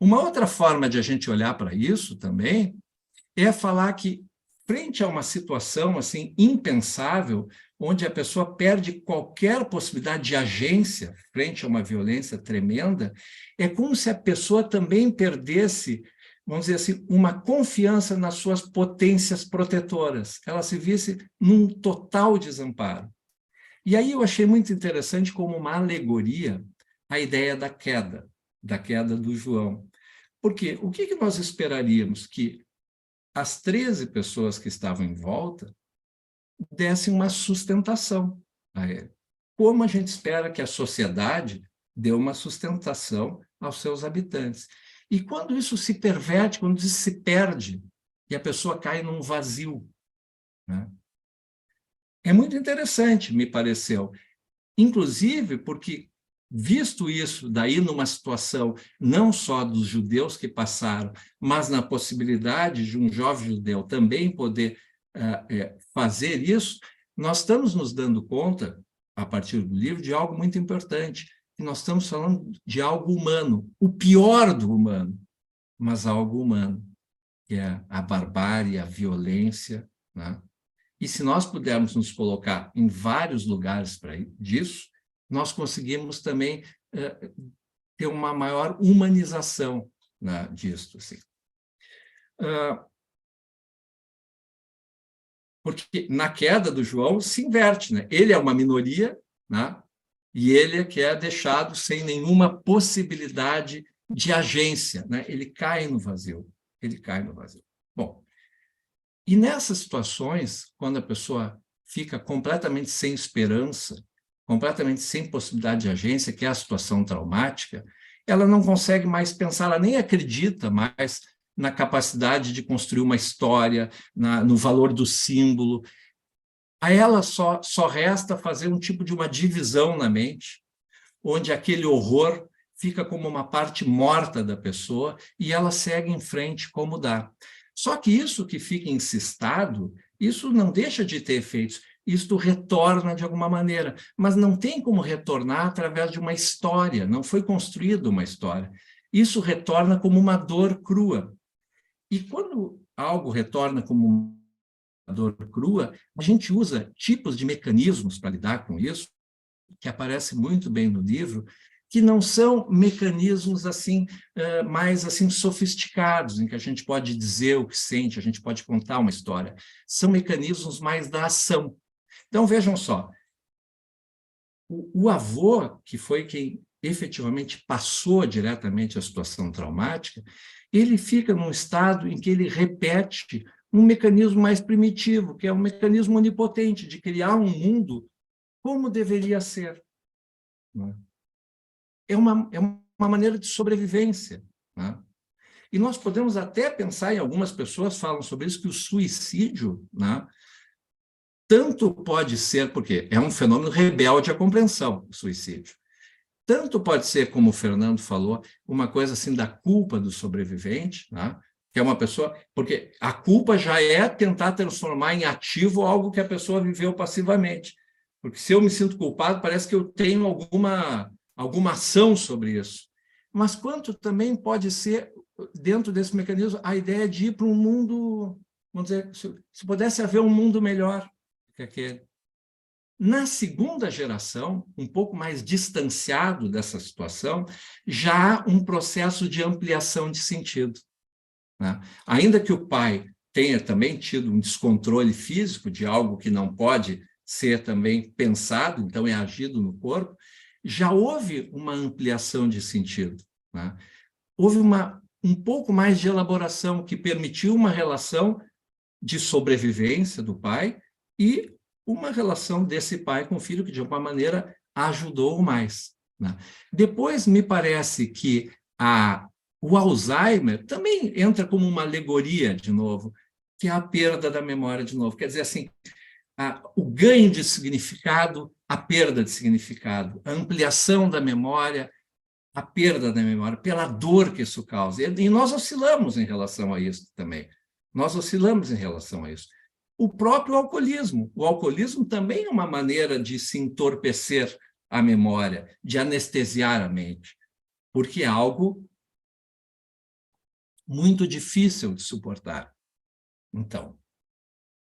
Uma outra forma de a gente olhar para isso também é falar que, frente a uma situação assim impensável, onde a pessoa perde qualquer possibilidade de agência frente a uma violência tremenda, é como se a pessoa também perdesse, vamos dizer assim, uma confiança nas suas potências protetoras. Ela se visse num total desamparo. E aí eu achei muito interessante como uma alegoria a ideia da queda do João. Porque o que nós esperaríamos? Que as 13 pessoas que estavam em volta dessem uma sustentação a ele. Como a gente espera que a sociedade dê uma sustentação aos seus habitantes. E quando isso se perverte, quando isso se perde, e a pessoa cai num vazio, né? É muito interessante, me pareceu. Inclusive porque, visto isso daí numa situação não só dos judeus que passaram, mas na possibilidade de um jovem judeu também poder fazer isso, nós estamos nos dando conta, a partir do livro, de algo muito importante, que nós estamos falando de algo humano, o pior do humano, mas algo humano, que é a barbárie, a violência, né? E se nós pudermos nos colocar em vários lugares disso, nós conseguimos também ter uma maior humanização, né, disso. Assim. Porque na queda do João se inverte, né? Ele é uma minoria, né? E ele é que é deixado sem nenhuma possibilidade de agência, né? Ele cai no vazio. Bom, e nessas situações, quando a pessoa fica completamente sem esperança, completamente sem possibilidade de agência, que é a situação traumática, ela não consegue mais pensar, ela nem acredita mais na capacidade de construir uma história, no valor do símbolo. A ela só resta fazer um tipo de uma divisão na mente, onde aquele horror fica como uma parte morta da pessoa e ela segue em frente como dá. Só que isso que fica encistado, isso não deixa de ter efeitos, isto retorna de alguma maneira, mas não tem como retornar através de uma história, não foi construída uma história. Isso retorna como uma dor crua. E quando algo retorna como uma dor crua, a gente usa tipos de mecanismos para lidar com isso, que aparece muito bem no livro, que não são mecanismos assim mais assim sofisticados, em que a gente pode dizer o que sente, a gente pode contar uma história. São mecanismos mais da ação. Então, vejam só, o avô, que foi quem efetivamente passou diretamente a situação traumática, ele fica num estado em que ele repete um mecanismo mais primitivo, que é um mecanismo onipotente de criar um mundo como deveria ser. É uma maneira de sobrevivência, né? E nós podemos até pensar, em algumas pessoas falam sobre isso, que o suicídio, né, tanto pode ser, porque é um fenômeno rebelde à compreensão, o suicídio. Tanto pode ser, como o Fernando falou, uma coisa assim da culpa do sobrevivente, né, que é uma pessoa... Porque a culpa já é tentar transformar em ativo algo que a pessoa viveu passivamente. Porque se eu me sinto culpado, parece que eu tenho alguma ação sobre isso. Mas quanto também pode ser, dentro desse mecanismo, a ideia de ir para um mundo, vamos dizer, se pudesse haver um mundo melhor que aquele. Na segunda geração, um pouco mais distanciado dessa situação, já há um processo de ampliação de sentido, né? Ainda que o pai tenha também tido um descontrole físico de algo que não pode ser também pensado, então é agido no corpo, já houve uma ampliação de sentido, né? Houve um pouco mais de elaboração que permitiu uma relação de sobrevivência do pai e uma relação desse pai com o filho que, de alguma maneira, ajudou mais, né? Depois, me parece que o Alzheimer também entra como uma alegoria, de novo, que é a perda da memória, de novo. Quer dizer, assim, o ganho de significado, a perda de significado, a ampliação da memória, a perda da memória, pela dor que isso causa. E nós oscilamos em relação a isso também. Nós oscilamos em relação a isso. o próprio alcoolismo. O alcoolismo também é uma maneira de se entorpecer a memória, de anestesiar a mente, porque é algo muito difícil de suportar. Então,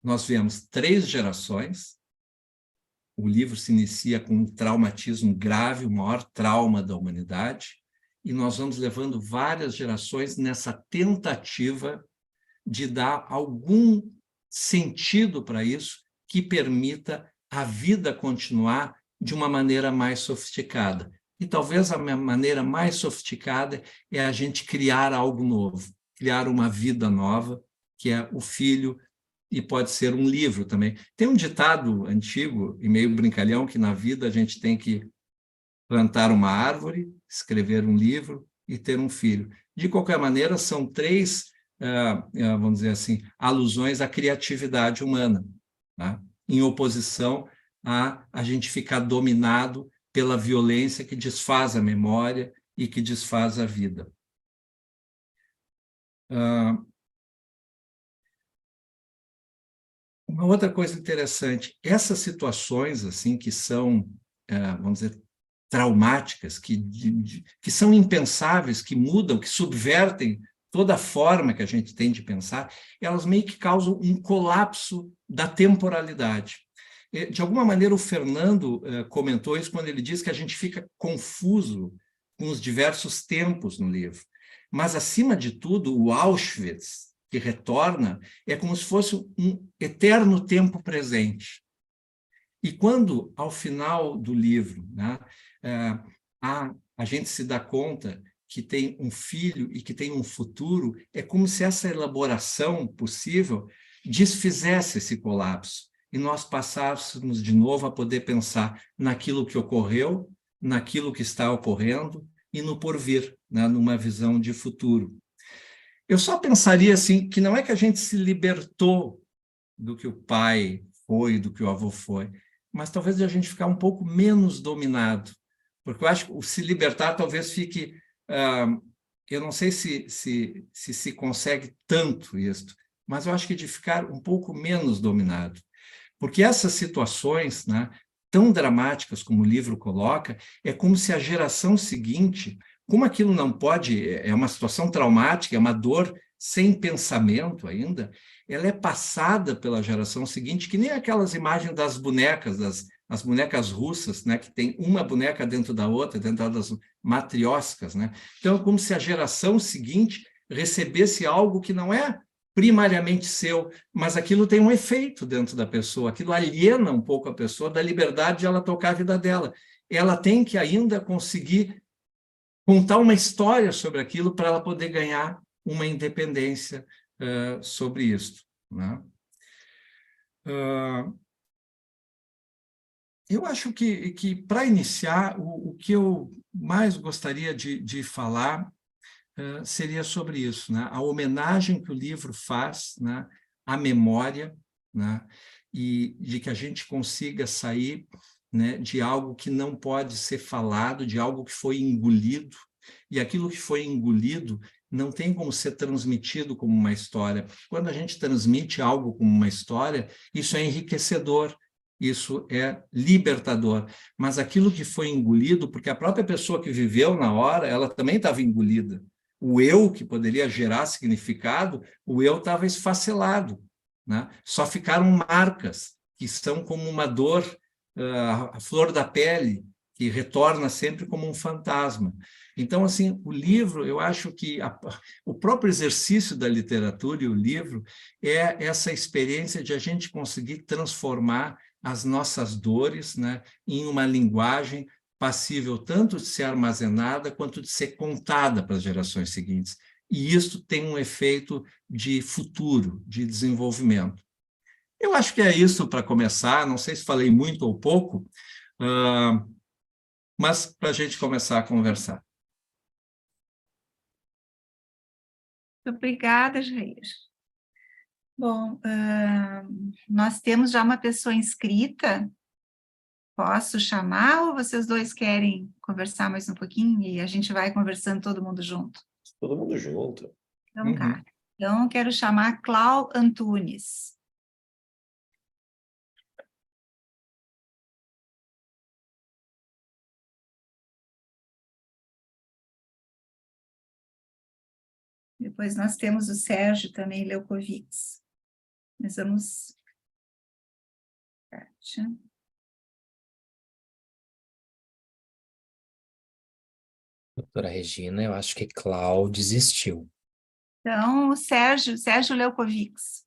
nós vemos 3 gerações. O livro se inicia com um traumatismo grave, o maior trauma da humanidade, e nós vamos levando várias gerações nessa tentativa de dar algum sentido para isso que permita a vida continuar de uma maneira mais sofisticada. E talvez a maneira mais sofisticada é a gente criar algo novo, criar uma vida nova, que é o filho, e pode ser um livro também. Tem um ditado antigo e meio brincalhão que na vida a gente tem que plantar uma árvore, escrever um livro e ter um filho. De qualquer maneira, são 3, vamos dizer assim, alusões à criatividade humana, tá? Em oposição a gente ficar dominado pela violência que desfaz a memória e que desfaz a vida. Uma outra coisa interessante, essas situações assim que são, vamos dizer, traumáticas, que são impensáveis, que mudam, que subvertem toda a forma que a gente tem de pensar, elas meio que causam um colapso da temporalidade. De alguma maneira, o Fernando comentou isso quando ele diz que a gente fica confuso com os diversos tempos no livro. Mas, acima de tudo, o Auschwitz, que retorna, é como se fosse um eterno tempo presente. E quando, ao final do livro, né, a gente se dá conta que tem um filho e que tem um futuro, é como se essa elaboração possível desfizesse esse colapso e nós passássemos de novo a poder pensar naquilo que ocorreu, naquilo que está ocorrendo e no porvir, né, numa visão de futuro. Eu só pensaria assim, que não é que a gente se libertou do que o pai foi, do que o avô foi, mas talvez a gente ficar um pouco menos dominado, porque eu acho que o se libertar talvez fique, eu não sei se consegue tanto isso, mas eu acho que de ficar um pouco menos dominado, porque essas situações, né, tão dramáticas como o livro coloca, é como se a geração seguinte, como aquilo não pode, é uma situação traumática, é uma dor sem pensamento ainda, ela é passada pela geração seguinte, que nem aquelas imagens das bonecas, as bonecas russas, né, que tem uma boneca dentro da outra, dentro das matrioscas, né? Então, é como se a geração seguinte recebesse algo que não é primariamente seu, mas aquilo tem um efeito dentro da pessoa, aquilo aliena um pouco a pessoa da liberdade de ela tocar a vida dela. Ela tem que ainda conseguir contar uma história sobre aquilo para ela poder ganhar uma independência sobre isso, né? Eu acho que para iniciar, o que eu mais gostaria de falar seria sobre isso, né? A homenagem que o livro faz, né, à memória, né, e de que a gente consiga sair, né, de algo que não pode ser falado, de algo que foi engolido, e aquilo que foi engolido não tem como ser transmitido como uma história. Quando a gente transmite algo como uma história, isso é enriquecedor, isso é libertador. Mas aquilo que foi engolido, porque a própria pessoa que viveu na hora, ela também estava engolida. O eu, que poderia gerar significado, o eu estava esfacelado, né? Só ficaram marcas, que são como uma dor, a flor da pele, que retorna sempre como um fantasma. Então, assim, o livro, eu acho que o próprio exercício da literatura e o livro é essa experiência de a gente conseguir transformar as nossas dores, né, em uma linguagem passível tanto de ser armazenada quanto de ser contada para as gerações seguintes. E isso tem um efeito de futuro, de desenvolvimento. Eu acho que é isso para começar, não sei se falei muito ou pouco, mas para a gente começar a conversar. Obrigada, Jair. Bom, nós temos já uma pessoa inscrita. Posso chamar ou vocês dois querem conversar mais um pouquinho e a gente vai conversando todo mundo junto? Todo mundo junto. Então, tá. Então, quero chamar Clau Antunes. Depois nós temos o Sérgio também, Leucovitz. Nós vamos... Doutora Regina, eu acho que Cláudio desistiu. Então, o Sérgio Leucovitz.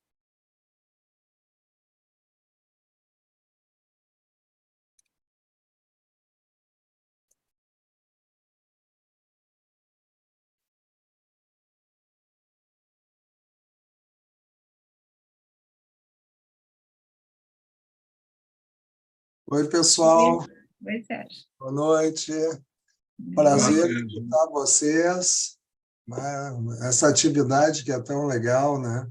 Oi, pessoal. Oi, Sérgio. Boa noite. Boa Prazer tarde. em escutar vocês. Essa atividade que é tão legal, né?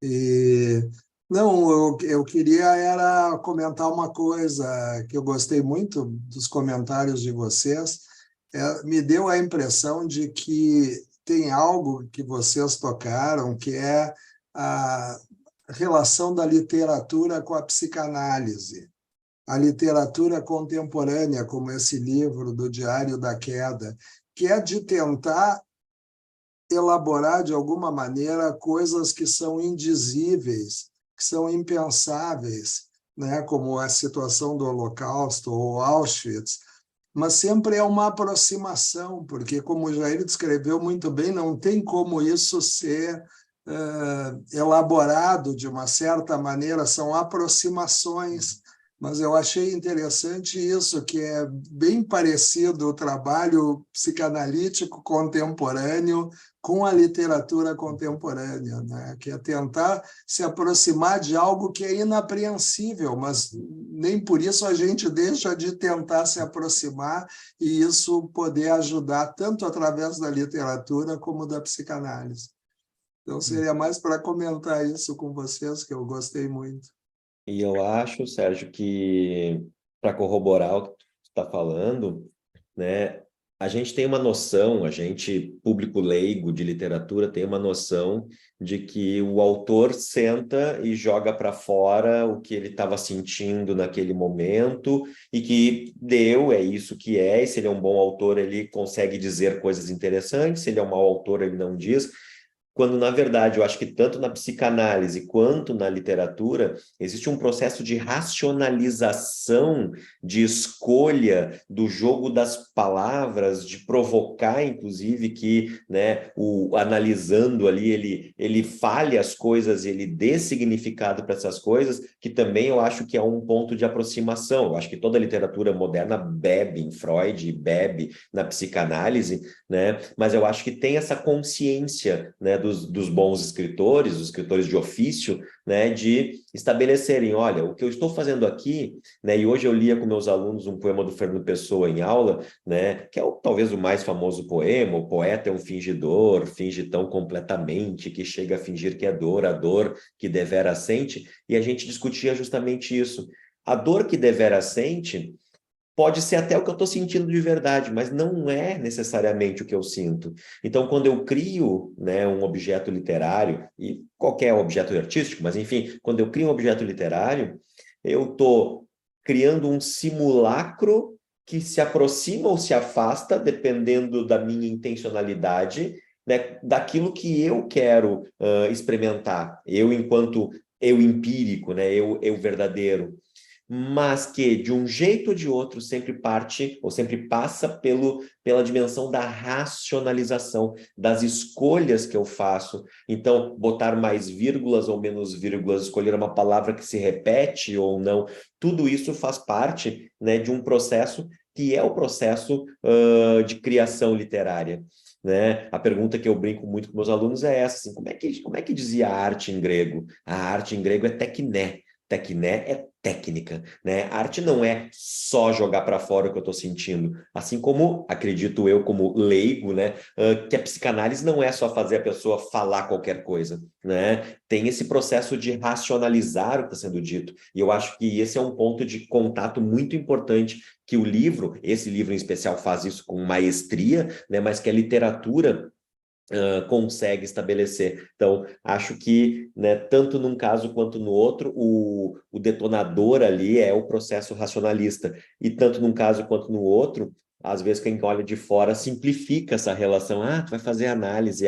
E não, eu queria era comentar uma coisa que eu gostei muito dos comentários de vocês. Me deu a impressão de que tem algo que vocês tocaram, que é a relação da literatura com a psicanálise. A literatura contemporânea, como esse livro do Diário da Queda, que é de tentar elaborar, de alguma maneira, coisas que são indizíveis, que são impensáveis, né? Como a situação do Holocausto ou Auschwitz, mas sempre é uma aproximação, porque, como o Jair descreveu muito bem, não tem como isso ser elaborado de uma certa maneira, são aproximações. Mas eu achei interessante isso, que é bem parecido o trabalho psicanalítico contemporâneo com a literatura contemporânea, né? Que é tentar se aproximar de algo que é inapreensível, mas nem por isso a gente deixa de tentar se aproximar e isso poder ajudar tanto através da literatura como da psicanálise. Então, seria mais para comentar isso com vocês, que eu gostei muito. E eu acho, Sérgio, que para corroborar o que tu está falando, né, a gente tem uma noção, a gente, público leigo de literatura, tem uma noção de que o autor senta e joga para fora o que ele estava sentindo naquele momento e que deu, é isso que é, e se ele é um bom autor, ele consegue dizer coisas interessantes, se ele é um mau autor, ele não diz. Quando, na verdade, eu acho que tanto na psicanálise quanto na literatura, existe um processo de racionalização, de escolha do jogo das palavras, de provocar, inclusive, que, né, analisando ali, ele fale as coisas, ele dê significado para essas coisas, que também eu acho que é um ponto de aproximação. Eu acho que toda a literatura moderna bebe em Freud, bebe na psicanálise, né? Mas eu acho que tem essa consciência, né, dos bons escritores, os escritores de ofício, né, de estabelecerem, olha, o que eu estou fazendo aqui, né, e hoje eu lia com meus alunos um poema do Fernando Pessoa em aula, né, que é talvez o mais famoso poema, o poeta é um fingidor, finge tão completamente que chega a fingir que é dor, a dor que devera sente, e a gente discutia justamente isso. A dor que devera sente pode ser até o que eu estou sentindo de verdade, mas não é necessariamente o que eu sinto. Então, quando eu crio, né, um objeto literário, e qualquer objeto artístico, mas enfim, quando eu crio um objeto literário, eu estou criando um simulacro que se aproxima ou se afasta, dependendo da minha intencionalidade, né, daquilo que eu quero experimentar. Eu enquanto eu empírico, né, eu verdadeiro, mas que de um jeito ou de outro sempre parte ou sempre passa pela dimensão da racionalização, das escolhas que eu faço. Então, botar mais vírgulas ou menos vírgulas, escolher uma palavra que se repete ou não, tudo isso faz parte, né, de um processo que é o processo de criação literária. Né? A pergunta que eu brinco muito com meus alunos é essa, assim, como é que dizia a arte em grego? A arte em grego é tekné. Tekné é técnica, né? A arte não é só jogar para fora o que eu estou sentindo, assim como, acredito eu, como leigo, né, que a psicanálise não é só fazer a pessoa falar qualquer coisa, né? Tem esse processo de racionalizar o que está sendo dito, e eu acho que esse é um ponto de contato muito importante que o livro, esse livro em especial faz isso com maestria, né, mas que a literatura consegue estabelecer. Então, acho que, né, tanto num caso quanto no outro, o detonador ali é o processo racionalista. E tanto num caso quanto no outro, às vezes quem olha de fora simplifica essa relação. Ah, tu vai fazer análise,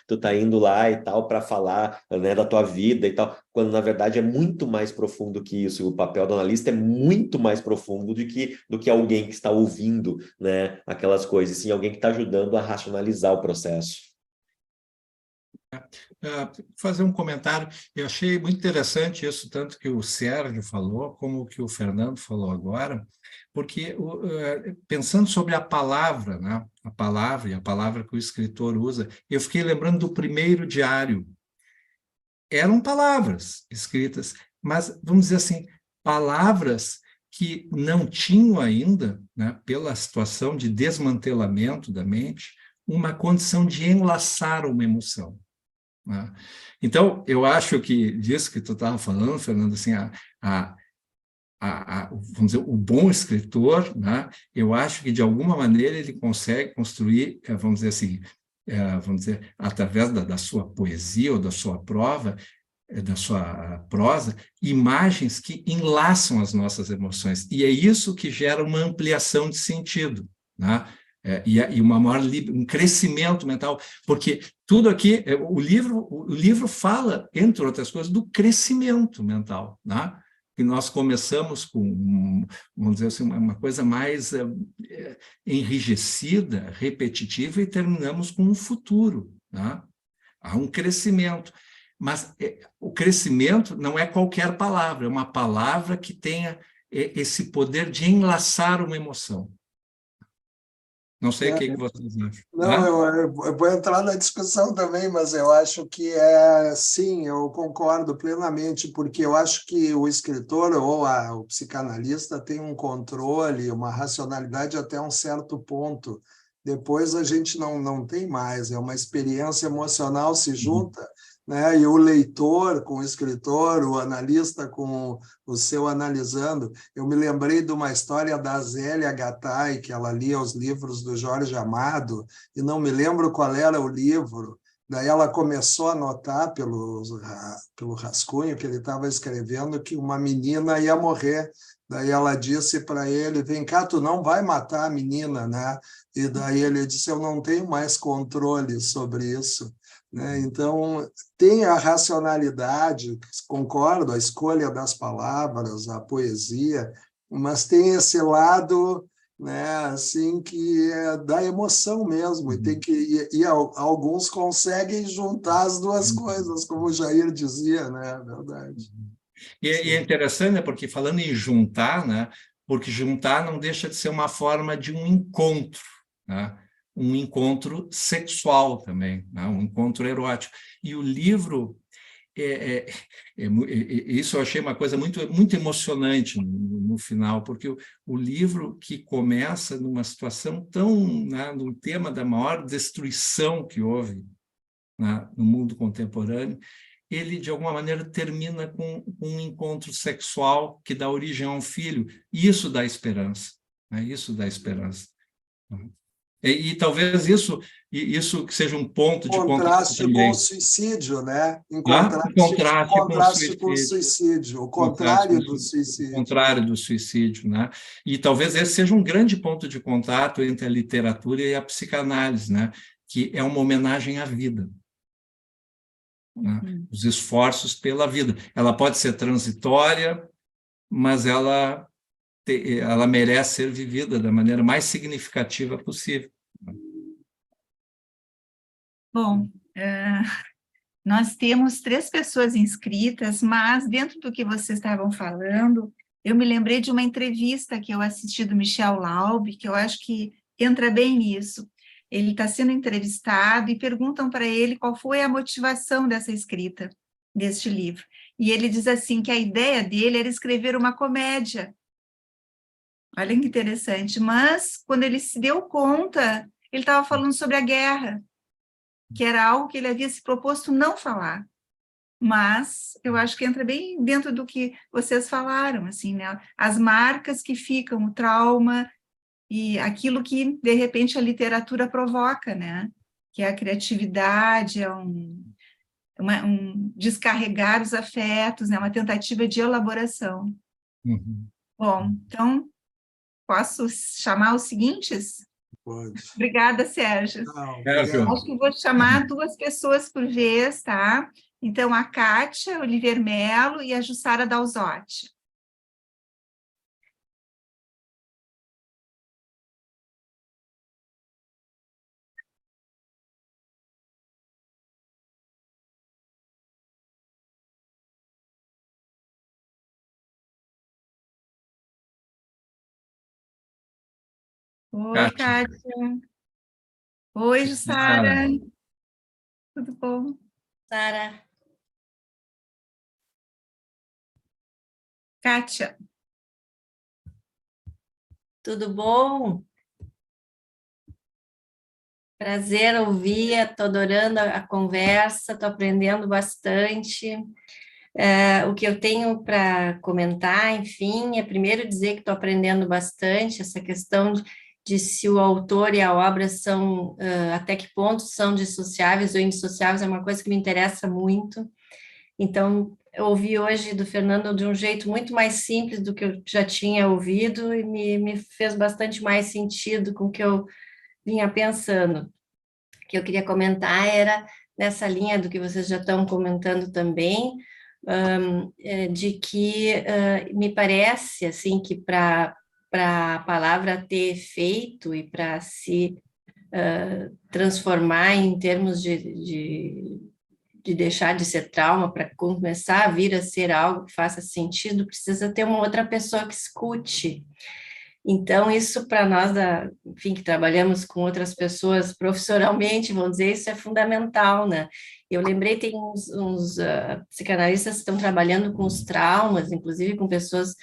tu tá indo lá e tal para falar, né, da tua vida e tal, quando na verdade é muito mais profundo que isso. O papel do analista é muito mais profundo do que alguém que está ouvindo, né, aquelas coisas, sim, alguém que está ajudando a racionalizar o processo. Fazer um comentário, eu achei muito interessante isso, tanto que o Sérgio falou, como que o Fernando falou agora, porque pensando sobre a palavra, né? A palavra e a palavra que o escritor usa, eu fiquei lembrando do primeiro diário. Eram palavras escritas, mas, vamos dizer assim, palavras que não tinham ainda, né, pela situação de desmantelamento da mente, uma condição de enlaçar uma emoção. Né? Então, eu acho que disso que tu estava falando, Fernando, assim, vamos dizer, o bom escritor, né, eu acho que, de alguma maneira, ele consegue construir, vamos dizer assim, vamos dizer, através da sua poesia ou da sua da sua prosa, imagens que enlaçam as nossas emoções. E é isso que gera uma ampliação de sentido, né? E uma maior um crescimento mental, porque tudo aqui, o livro fala, entre outras coisas, do crescimento mental, né? Que nós começamos com, vamos dizer assim, uma coisa mais enrijecida, repetitiva, e terminamos com um futuro, né? Há um crescimento. Mas o crescimento não é qualquer palavra, é uma palavra que tenha esse poder de enlaçar uma emoção. Não sei o que vocês acham. Não, eu vou entrar na discussão também, mas eu acho que sim, eu concordo plenamente, porque eu acho que o escritor ou o psicanalista tem um controle, uma racionalidade até um certo ponto. Depois a gente não tem mais, é uma experiência emocional, se junta, né? E o leitor com o escritor, o analista com o seu analisando. Eu me lembrei de uma história da Zélia Gattai, que ela lia os livros do Jorge Amado, e não me lembro qual era o livro. Daí ela começou a notar pelo rascunho que ele estava escrevendo que uma menina ia morrer. Daí ela disse para ele, vem cá, tu não vai matar a menina, né? E daí ele disse, eu não tenho mais controle sobre isso. Né? Então, tem a racionalidade, concordo, a escolha das palavras, a poesia, mas tem esse lado, né, assim, que é da emoção mesmo, e tem alguns conseguem juntar as duas coisas, como o Jair dizia, né? É verdade. E é interessante, né, porque falando em juntar, né, porque juntar não deixa de ser uma forma de um encontro, né? Um encontro sexual também, né? Um encontro erótico. E o livro, isso eu achei uma coisa muito emocionante no final, porque o livro que começa numa situação tão, né, num tema da maior destruição que houve, né, no mundo contemporâneo, ele, de alguma maneira, termina com um encontro sexual que dá origem a um filho. E isso dá esperança, né? Isso dá esperança. E talvez isso que seja um ponto de contato Contraste com o também. suicídio, né? Em Contraste com o suicídio, o contraste contrário do suicídio. O contrário do suicídio, né? E talvez esse seja um grande ponto de contato entre a literatura e a psicanálise, né? Que é uma homenagem à vida. Né? Os esforços pela vida. Ela pode ser transitória, mas ela merece ser vivida da maneira mais significativa possível. Bom, nós temos 3 pessoas inscritas, mas dentro do que vocês estavam falando, eu me lembrei de uma entrevista que eu assisti do Michel Laub, que eu acho que entra bem nisso. Ele está sendo entrevistado e perguntam para ele qual foi a motivação dessa escrita, deste livro. E ele diz assim, que a ideia dele era escrever uma comédia. Olha que interessante. Mas, quando ele se deu conta, ele estava falando sobre a guerra, que era algo que ele havia se proposto não falar. Mas eu acho que entra bem dentro do que vocês falaram, assim, né? As marcas que ficam, o trauma e aquilo que, de repente, a literatura provoca, né? Que é a criatividade, é um descarregar os afetos, né? Uma tentativa de elaboração. Uhum. Bom, então, posso chamar os seguintes? Pode. Obrigada, Sérgio. Não, Sérgio. obrigado. Acho que vou chamar 2 pessoas por vez, tá? Então, a Kátia Oliver Melo e a Jussara Dalzotti. Oi, Kátia. Kátia. Oi, Jussara. Tudo bom? Sara, Kátia. tudo bom? Prazer ouvir, estou adorando a conversa, estou aprendendo bastante. O que eu tenho para comentar, enfim, é primeiro dizer que estou aprendendo bastante essa questão de se o autor e a obra são, até que ponto são dissociáveis ou indissociáveis, é uma coisa que me interessa muito. Então, eu ouvi hoje do Fernando de um jeito muito mais simples do que eu já tinha ouvido e me fez bastante mais sentido com o que eu vinha pensando. O que eu queria comentar era nessa linha do que vocês já estão comentando também, de que me parece assim que para a palavra ter efeito e para se transformar em termos de deixar de ser trauma para começar a vir a ser algo que faça sentido, precisa ter uma outra pessoa que escute. Então, isso para nós, enfim, que trabalhamos com outras pessoas profissionalmente, vamos dizer, isso é fundamental, né? Eu lembrei, tem uns psicanalistas que estão trabalhando com os traumas, inclusive com pessoas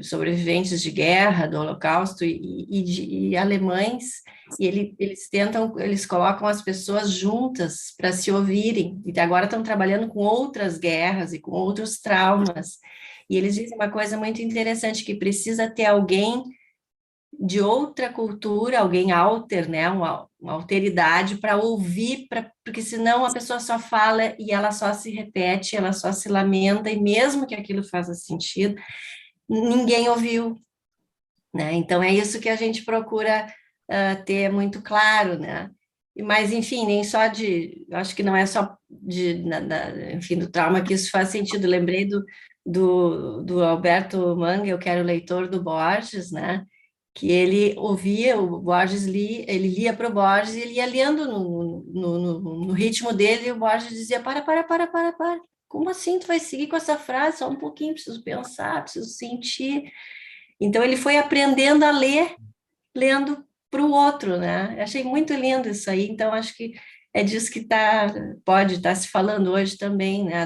sobreviventes de guerra, do Holocausto, e alemães, e eles colocam as pessoas juntas para se ouvirem, e agora estão trabalhando com outras guerras e com outros traumas, e eles dizem uma coisa muito interessante, que precisa ter alguém de outra cultura, alguém alter, né, uma alteridade para ouvir, porque senão a pessoa só fala e ela só se repete, ela só se lamenta, e mesmo que aquilo faça sentido, ninguém ouviu, né? Então é isso que a gente procura ter muito claro, né? Mas, enfim, nem só acho que não é só enfim, do trauma que isso faz sentido. Lembrei do Alberto Mangel, que era o leitor do Borges, né? Que ele ouvia o Borges, ele lia para o Borges e ele ia lendo no ritmo dele, e o Borges dizia, para. Como assim tu vai seguir com essa frase? Só um pouquinho, preciso pensar, preciso sentir. Então, ele foi aprendendo a ler, lendo para o outro, né? Eu achei muito lindo isso aí, então acho que é disso que pode estar se falando hoje também, né?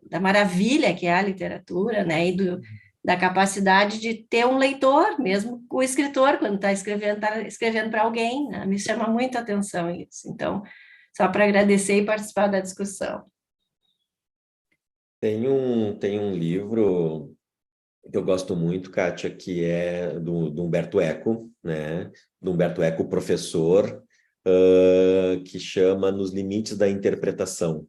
Da maravilha que é a literatura, né? E da capacidade de ter um leitor, mesmo o escritor, quando está escrevendo para alguém, né? Me chama muita atenção isso. Então, só para agradecer e participar da discussão. Tem um livro que eu gosto muito, Kátia, que é do Humberto Eco, né? Do Humberto Eco, professor, que chama Nos Limites da Interpretação.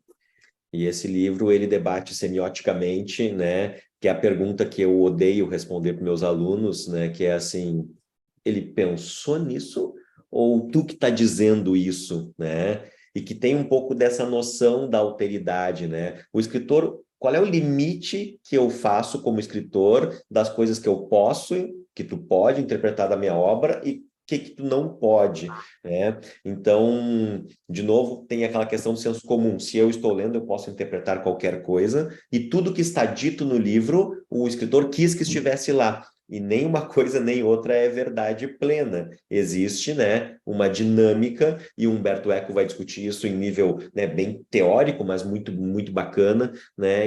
E esse livro, ele debate semioticamente, né? Que é a pergunta que eu odeio responder para meus alunos, né? Que é assim, ele pensou nisso ou tu que está dizendo isso, né? E que tem um pouco dessa noção da alteridade, né? O escritor, qual é o limite que eu faço como escritor das coisas que eu posso, que tu pode interpretar da minha obra e que tu não pode, né? Então, de novo, tem aquela questão do senso comum. Se eu estou lendo, eu posso interpretar qualquer coisa, e tudo que está dito no livro, o escritor quis que estivesse lá. E nem uma coisa nem outra é verdade plena. Existe, né, uma dinâmica, e o Humberto Eco vai discutir isso em nível, né, bem teórico, mas muito, muito bacana, né,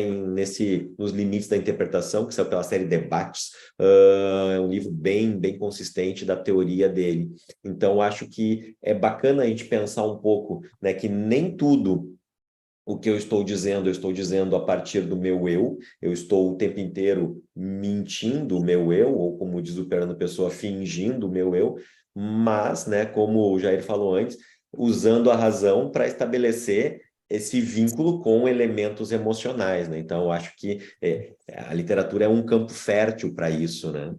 nos limites da interpretação, que saiu pela série Debates. É um livro bem, bem consistente da teoria dele. Então, acho que é bacana a gente pensar um pouco, né, que nem tudo o que eu estou dizendo a partir do meu eu estou o tempo inteiro mentindo o meu eu, ou como diz o Fernando Pessoa, fingindo o meu eu, mas, né, como o Jair falou antes, usando a razão para estabelecer esse vínculo com elementos emocionais, né? Então, eu acho que a literatura é um campo fértil para isso, né?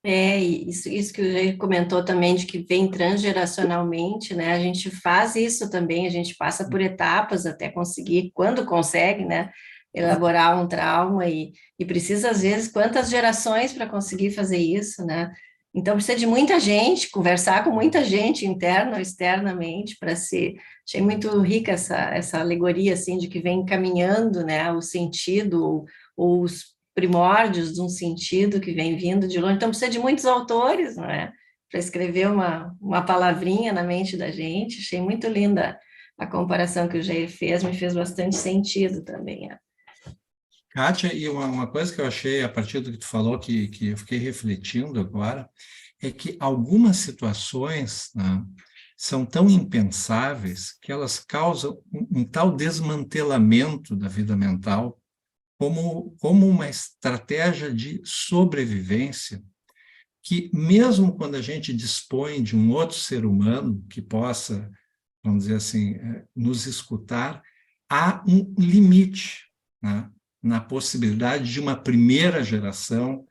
E isso que o Jair comentou também, de que vem transgeracionalmente, né? A gente faz isso também, a gente passa por etapas até conseguir, quando consegue, né? Elaborar um trauma e precisa, às vezes, quantas gerações para conseguir fazer isso, né? Então, precisa de muita gente, conversar com muita gente, interna ou externamente, para se... Achei muito rica essa alegoria, assim, de que vem caminhando, né? O sentido, ou os primórdios de um sentido que vem vindo de longe. Então, precisa de muitos autores, não é? Para escrever uma palavrinha na mente da gente. Achei muito linda a comparação que o Jair fez, me fez bastante sentido também. Kátia, e uma coisa que eu achei, a partir do que tu falou, que eu fiquei refletindo agora, é que algumas situações, né, são tão impensáveis que elas causam um tal desmantelamento da vida mental como uma estratégia de sobrevivência, que mesmo quando a gente dispõe de um outro ser humano que possa, vamos dizer assim, nos escutar, há um limite, né, na possibilidade de uma primeira geração,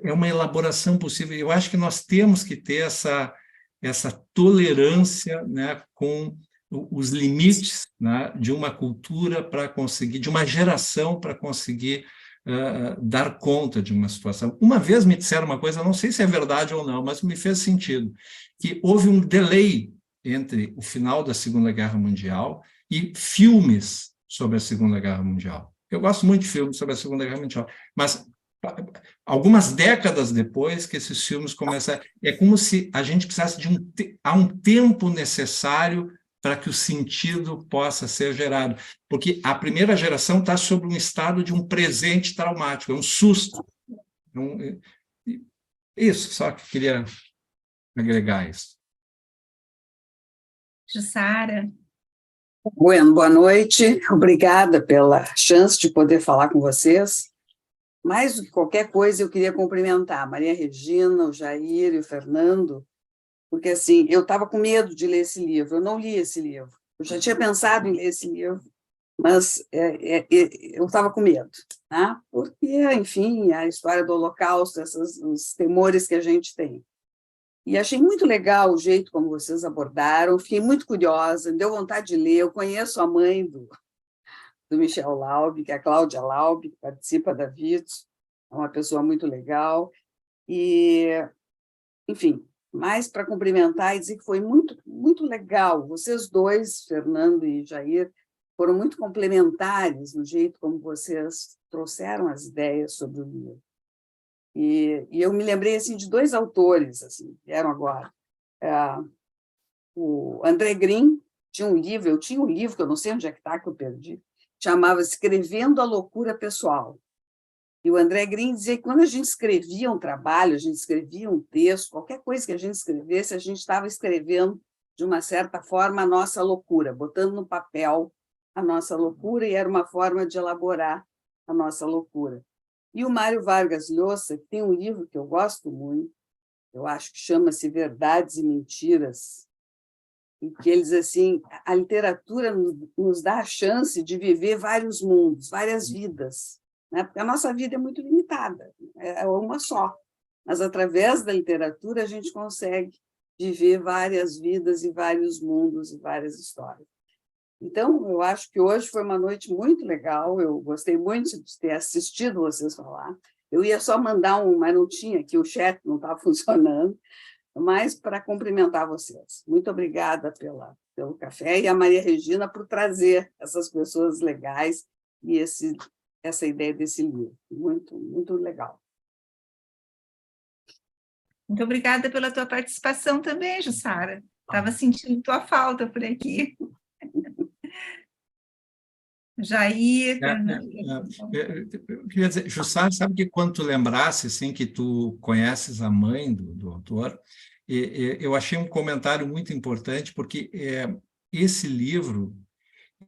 é uma elaboração possível. Eu acho que nós temos que ter essa tolerância, né, com os limites, né, de uma cultura para conseguir, de uma geração para conseguir dar conta de uma situação. Uma vez me disseram uma coisa, não sei se é verdade ou não, mas me fez sentido, que houve um delay entre o final da Segunda Guerra Mundial e filmes sobre a Segunda Guerra Mundial. Eu gosto muito de filmes sobre a Segunda Guerra Mundial, mas algumas décadas depois que esses filmes começaram, é como se a gente precisasse há um tempo necessário para que o sentido possa ser gerado, porque a primeira geração está sob um estado de um presente traumático, é um susto. Isso, só que queria agregar isso. Jussara. Bueno, boa noite, obrigada pela chance de poder falar com vocês. Mais do que qualquer coisa, eu queria cumprimentar a Maria Regina, o Jair e o Fernando, porque assim, eu estava com medo de ler esse livro, eu não li esse livro. Eu já tinha pensado em ler esse livro, mas eu estava com medo, né? Porque, enfim, a história do Holocausto, os temores que a gente tem. E achei muito legal o jeito como vocês abordaram, fiquei muito curiosa, me deu vontade de ler. Eu conheço a mãe do Michel Laub, que é a Cláudia Laub, que participa da Vitro, é uma pessoa muito legal. E, enfim, mais para cumprimentar e dizer que foi muito, muito legal. Vocês dois, Fernando e Jair, foram muito complementares no jeito como vocês trouxeram as ideias sobre o livro. E eu me lembrei assim, de dois autores, assim, que eram agora. O André Green tinha um livro, eu tinha um livro, que eu não sei onde é que está, que eu perdi, chamava-se Escrevendo a Loucura Pessoal. E o André Green dizia que quando a gente escrevia um trabalho, a gente escrevia um texto, qualquer coisa que a gente escrevesse, a gente estava escrevendo, de uma certa forma, a nossa loucura, botando no papel a nossa loucura, e era uma forma de elaborar a nossa loucura. E o Mário Vargas Llosa, que tem um livro que eu gosto muito, eu acho que chama-se Verdades e Mentiras, e que ele diz assim, a literatura nos dá a chance de viver vários mundos, várias vidas, né? Porque a nossa vida é muito limitada, é uma só, mas através da literatura a gente consegue viver várias vidas e vários mundos e várias histórias. Então, eu acho que hoje foi uma noite muito legal, eu gostei muito de ter assistido vocês falar. Eu ia só mandar mas não tinha, que o chat não estava funcionando, mas para cumprimentar vocês. Muito obrigada pelo café, e a Maria Regina por trazer essas pessoas legais e essa ideia desse livro. Muito, muito legal. Muito obrigada pela tua participação também, Jussara. Estava sentindo tua falta por aqui. Jair... Eu queria dizer, Jussara, sabe que quando tu lembrasse assim, que tu conheces a mãe do autor, eu achei um comentário muito importante, porque esse livro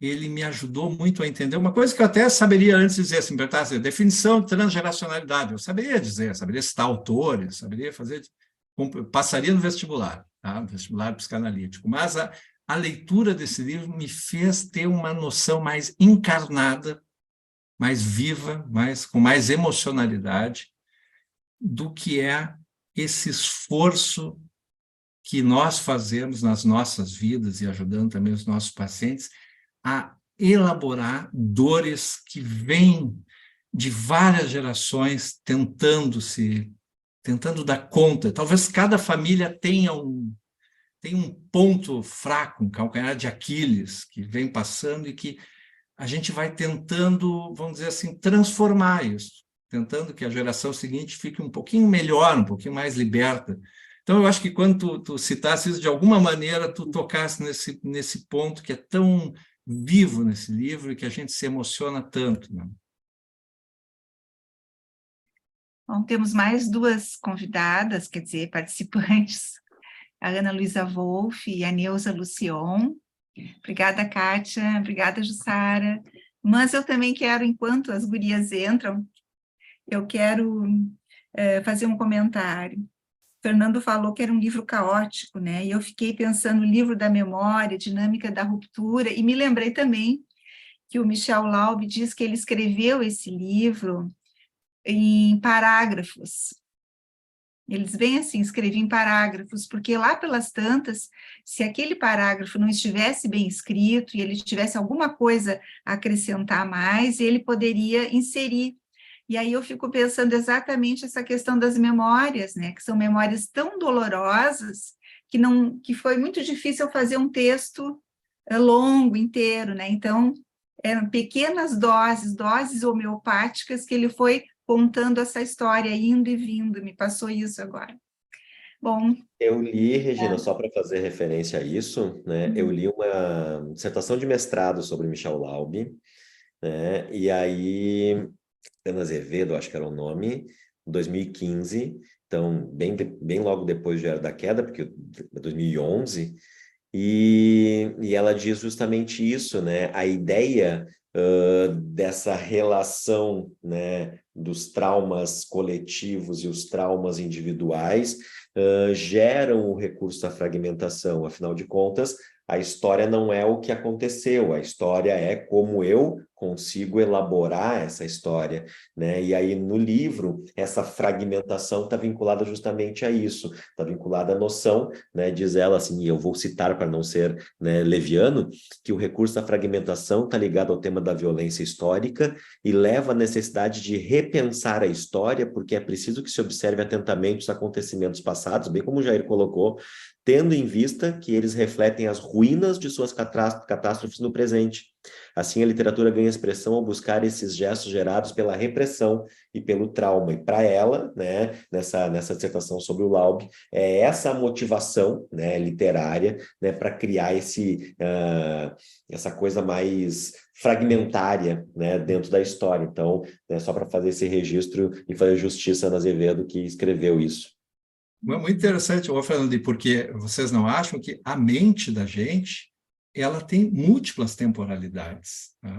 ele me ajudou muito a entender uma coisa que eu até saberia antes dizer, assim, definição de transgeracionalidade, eu saberia dizer, saberia citar autores, saberia fazer, passaria no vestibular, tá? Vestibular psicanalítico, mas a leitura desse livro me fez ter uma noção mais encarnada, mais viva, com mais emocionalidade, do que é esse esforço que nós fazemos nas nossas vidas e ajudando também os nossos pacientes a elaborar dores que vêm de várias gerações tentando dar conta. Talvez cada família tenha um ponto fraco, um calcanhar de Aquiles que vem passando e que a gente vai tentando, vamos dizer assim, transformar isso, tentando que a geração seguinte fique um pouquinho melhor, um pouquinho mais liberta. Então, eu acho que quando tu citasse isso, de alguma maneira, tu tocasse nesse ponto que é tão vivo nesse livro e que a gente se emociona tanto, né? Bom, temos mais duas convidadas, quer dizer, participantes, a Ana Luísa Wolff e a Neuza Lucion. Obrigada, Kátia, obrigada, Jussara. Mas eu também quero, enquanto as gurias entram, eu quero fazer um comentário. Fernando falou que era um livro caótico, né? E eu fiquei pensando no livro da memória, dinâmica da ruptura, e me lembrei também que o Michel Laub diz que ele escreveu esse livro em parágrafos. Eles vêm assim, escrever em parágrafos, porque lá pelas tantas, se aquele parágrafo não estivesse bem escrito e ele tivesse alguma coisa a acrescentar mais, ele poderia inserir. E aí eu fico pensando exatamente essa questão das memórias, né, que são memórias tão dolorosas que foi muito difícil fazer um texto longo, inteiro, né? Então, eram pequenas doses homeopáticas que ele foi contando essa história, indo e vindo, me passou isso agora. Bom... Eu li, Regina, só para fazer referência a isso, né, eu li uma dissertação de mestrado sobre Michel Laub, né, e aí... Ana Azevedo, acho que era o nome, 2015, então bem logo depois de Era da Queda, porque é 2011, e ela diz justamente isso, né? A ideia dessa relação, né, dos traumas coletivos e os traumas individuais geram o recurso à fragmentação, afinal de contas, a história não é o que aconteceu, a história é como eu consigo elaborar essa história, né? E aí no livro, essa fragmentação está vinculada justamente a isso, está vinculada à noção, né? Diz ela assim, e eu vou citar para não ser, né, leviano, que o recurso da fragmentação está ligado ao tema da violência histórica e leva à necessidade de repensar a história, porque é preciso que se observe atentamente os acontecimentos passados, bem como o Jair colocou, tendo em vista que eles refletem as ruínas de suas catástrofes no presente. Assim, a literatura ganha expressão ao buscar esses gestos gerados pela repressão e pelo trauma. E para ela, né, nessa dissertação sobre o Laub, é essa a motivação, né, literária, né, para criar essa coisa mais fragmentária, né, dentro da história. Então, né, só para fazer esse registro e fazer justiça a Ana Azevedo, que escreveu isso. É muito interessante, Fernando, porque vocês não acham que a mente da gente ela tem múltiplas temporalidades, né?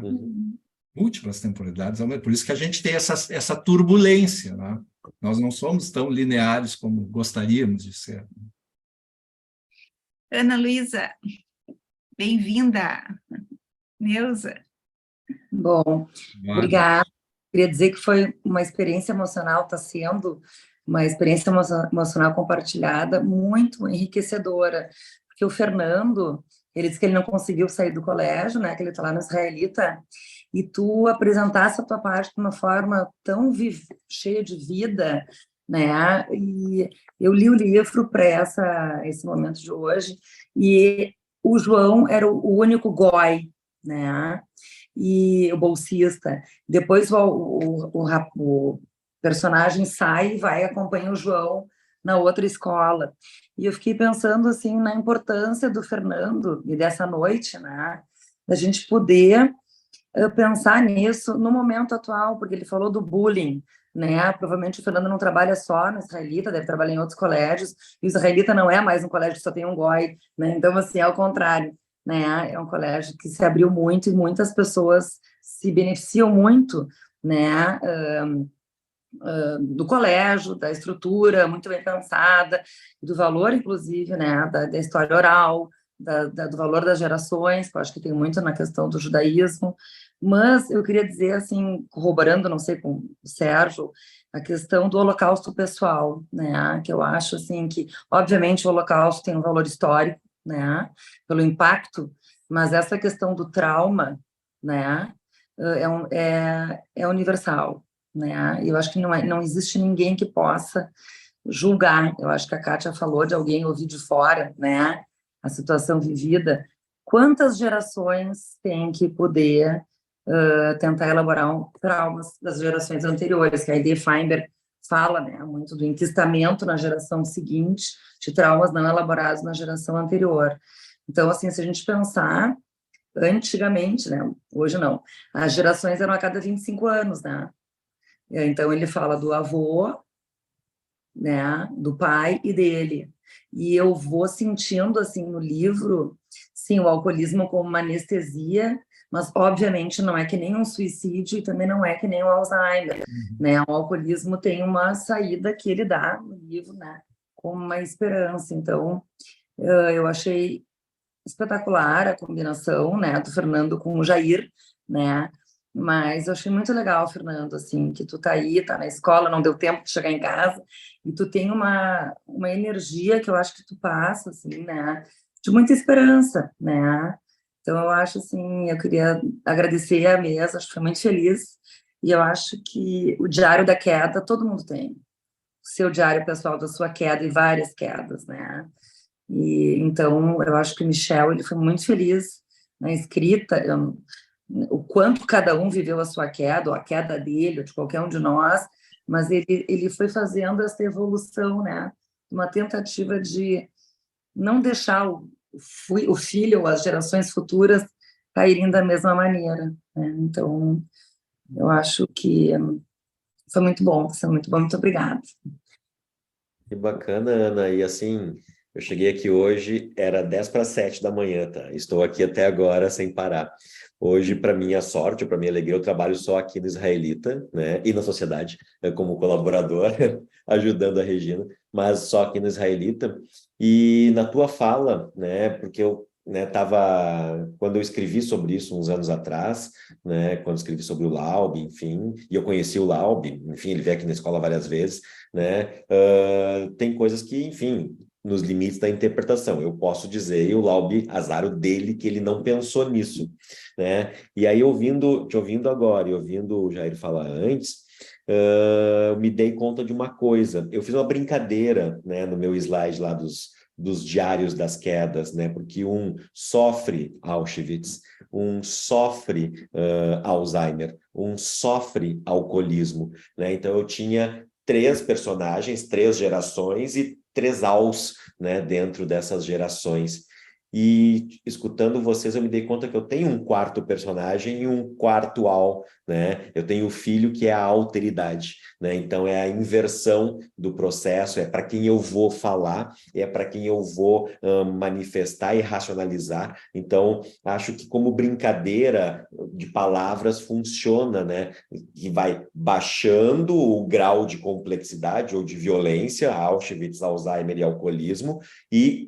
Múltiplas temporalidades, por isso que a gente tem essa turbulência, né? Nós não somos tão lineares como gostaríamos de ser. Ana Luísa, bem-vinda. Neuza. Bom, obrigada. Queria dizer que foi uma experiência emocional, está sendo uma experiência emocional compartilhada muito enriquecedora, porque o Fernando, ele disse que ele não conseguiu sair do colégio, né, que ele está lá no Israelita, e tu apresentasse a tua parte de uma forma tão cheia de vida, né, e eu li o livro para esse momento de hoje, e o João era o único goi, né, e o bolsista. Depois o personagem sai e vai acompanhar o João na outra escola. E eu fiquei pensando assim na importância do Fernando e dessa noite, né, da gente poder pensar nisso no momento atual, porque ele falou do bullying, né? Provavelmente o Fernando não trabalha só no Israelita, deve trabalhar em outros colégios, e o Israelita não é mais um colégio que só tem um goi, né? Então, assim, é o contrário, né? É um colégio que se abriu muito e muitas pessoas se beneficiam muito, né? Do colégio, da estrutura muito bem pensada, do valor, inclusive, né, da história oral, do valor das gerações, que eu acho que tem muito na questão do judaísmo, Mas eu queria dizer, assim, corroborando, não sei, com o Sérgio, a questão do holocausto pessoal, né? Que eu acho, assim, que, obviamente, o holocausto tem um valor histórico, né? Pelo impacto, mas essa questão do trauma, né? É universal, né? E eu acho que não existe ninguém que possa julgar. Eu acho que a Kátia falou de alguém ouvir de fora, né? A situação vivida. Quantas gerações têm que poder tentar elaborar traumas das gerações anteriores, que a Heidi Feinberg fala, né, muito do enquistamento na geração seguinte, de traumas não elaborados na geração anterior. Então, assim, se a gente pensar, antigamente, né, hoje não, as gerações eram a cada 25 anos, né? Então, ele fala do avô, né, do pai e dele. E eu vou sentindo, assim, no livro, sim, o alcoolismo como uma anestesia, mas, obviamente, não é que nem um suicídio e também não é que nem o Alzheimer, né? O alcoolismo tem uma saída que ele dá no livro, né? Como uma esperança. Então, eu achei espetacular a combinação, né, do Fernando com o Jair, né? Mas eu achei muito legal, Fernando, assim, que tu tá aí, tá na escola, não deu tempo de chegar em casa, e tu tem uma energia que eu acho que tu passa, assim, né, de muita esperança, né? Então, eu acho, assim, eu queria agradecer a mesa, acho que foi muito feliz, e eu acho que o diário da queda, todo mundo tem. O seu diário pessoal da sua queda e várias quedas, né? E, então, eu acho que o Michel, ele foi muito feliz na escrita, o quanto cada um viveu a sua queda, ou a queda dele, ou de qualquer um de nós, mas ele foi fazendo essa evolução, né? Uma tentativa de não deixar o filho ou as gerações futuras caírem da mesma maneira, né? Então, eu acho que foi muito bom, muito obrigada. Que bacana, Ana. E assim, eu cheguei aqui hoje, era 10 para 7 da manhã, tá? Estou aqui até agora sem parar. Hoje, para minha sorte, para minha alegria, eu trabalho só aqui no Israelita, né? E na sociedade, como colaborador, ajudando a Regina, mas só aqui no Israelita. E na tua fala, né? Porque eu quando eu escrevi sobre isso uns anos atrás, né? Quando escrevi sobre o Laub, enfim, e eu conheci o Laub, enfim, ele veio aqui na escola várias vezes, né? Tem coisas que, enfim, nos limites da interpretação. Eu posso dizer, e o Laub, azar o dele, que ele não pensou nisso, né? E aí, te ouvindo agora e ouvindo o Jair falar antes, eu me dei conta de uma coisa. Eu fiz uma brincadeira, né, no meu slide lá dos diários das quedas, né? Porque um sofre Auschwitz, um sofre Alzheimer, um sofre alcoolismo, né? Então eu tinha 3 personagens, 3 gerações e 3 aos, né, dentro dessas gerações. E escutando vocês, eu me dei conta que eu tenho um quarto personagem e um quarto ao, né? Eu tenho o filho que é a alteridade, né? Então é a inversão do processo, é para quem eu vou falar, é para quem eu vou manifestar e racionalizar. Então, acho que como brincadeira de palavras funciona, né? Que vai baixando o grau de complexidade ou de violência, Auschwitz, Alzheimer e alcoolismo, e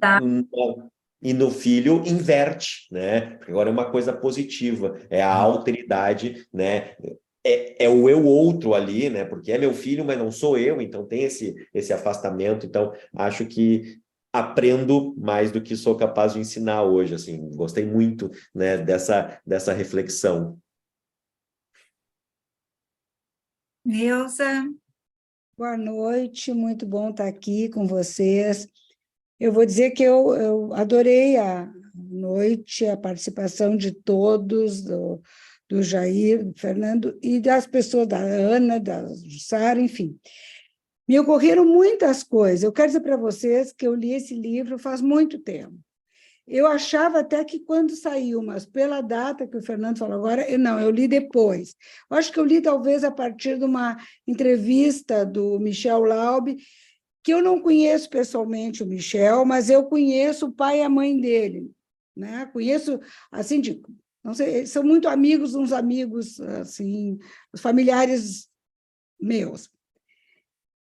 e no filho inverte, né? Porque agora é uma coisa positiva, é a alteridade, né? É o eu outro ali, né? Porque é meu filho, mas não sou eu, então tem esse afastamento. Então, acho que aprendo mais do que sou capaz de ensinar hoje, assim. Gostei muito, né, dessa reflexão. Neuza. Boa noite, muito bom estar aqui com vocês. Eu vou dizer que eu adorei a noite, a participação de todos, do Jair, do Fernando, e das pessoas, da Ana, da Sara, enfim. Me ocorreram muitas coisas. Eu quero dizer para vocês que eu li esse livro faz muito tempo. Eu achava até que quando saiu, mas pela data que o Fernando falou agora, eu li depois. Eu acho que eu li talvez a partir de uma entrevista do Michel Laub, que eu não conheço pessoalmente o Michel, mas eu conheço o pai e a mãe dele, né? Conheço, assim, não sei, são muito amigos, uns amigos, assim, os familiares meus.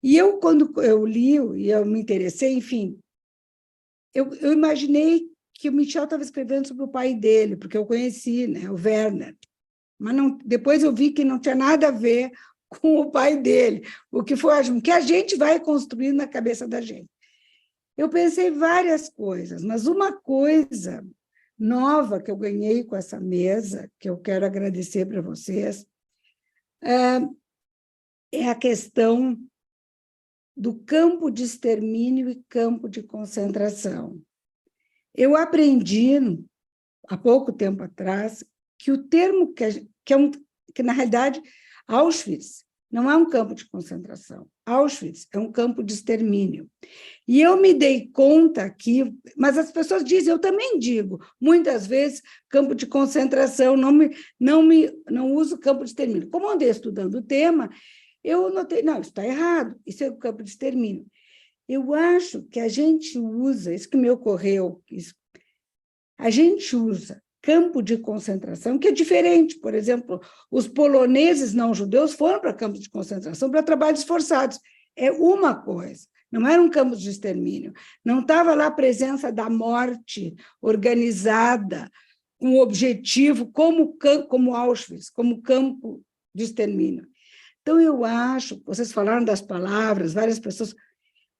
E eu, quando eu li e eu me interessei, enfim, eu imaginei que o Michel estava escrevendo sobre o pai dele, porque eu conheci, né, o Werner. mas não, depois eu vi que não tinha nada a ver com o pai dele, o que foi o que a gente vai construindo na cabeça da gente. Eu pensei várias coisas, mas uma coisa nova que eu ganhei com essa mesa, que eu quero agradecer para vocês, é a questão do campo de extermínio e campo de concentração. Eu aprendi, há pouco tempo atrás, que o termo que na realidade, Auschwitz não é um campo de concentração. Auschwitz é um campo de extermínio. E eu me dei conta que, mas as pessoas dizem, eu também digo, muitas vezes, campo de concentração, não uso campo de extermínio. Como eu andei estudando o tema, eu notei, não, isso está errado, isso é o campo de extermínio. Eu acho que a gente usa, isso que me ocorreu, a gente usa campo de concentração, que é diferente. Por exemplo, os poloneses não judeus foram para campos de concentração para trabalhos forçados. É uma coisa, não era um campo de extermínio. Não estava lá a presença da morte organizada, com objetivo, como Auschwitz, como campo de extermínio. Então, eu acho, vocês falaram das palavras, várias pessoas,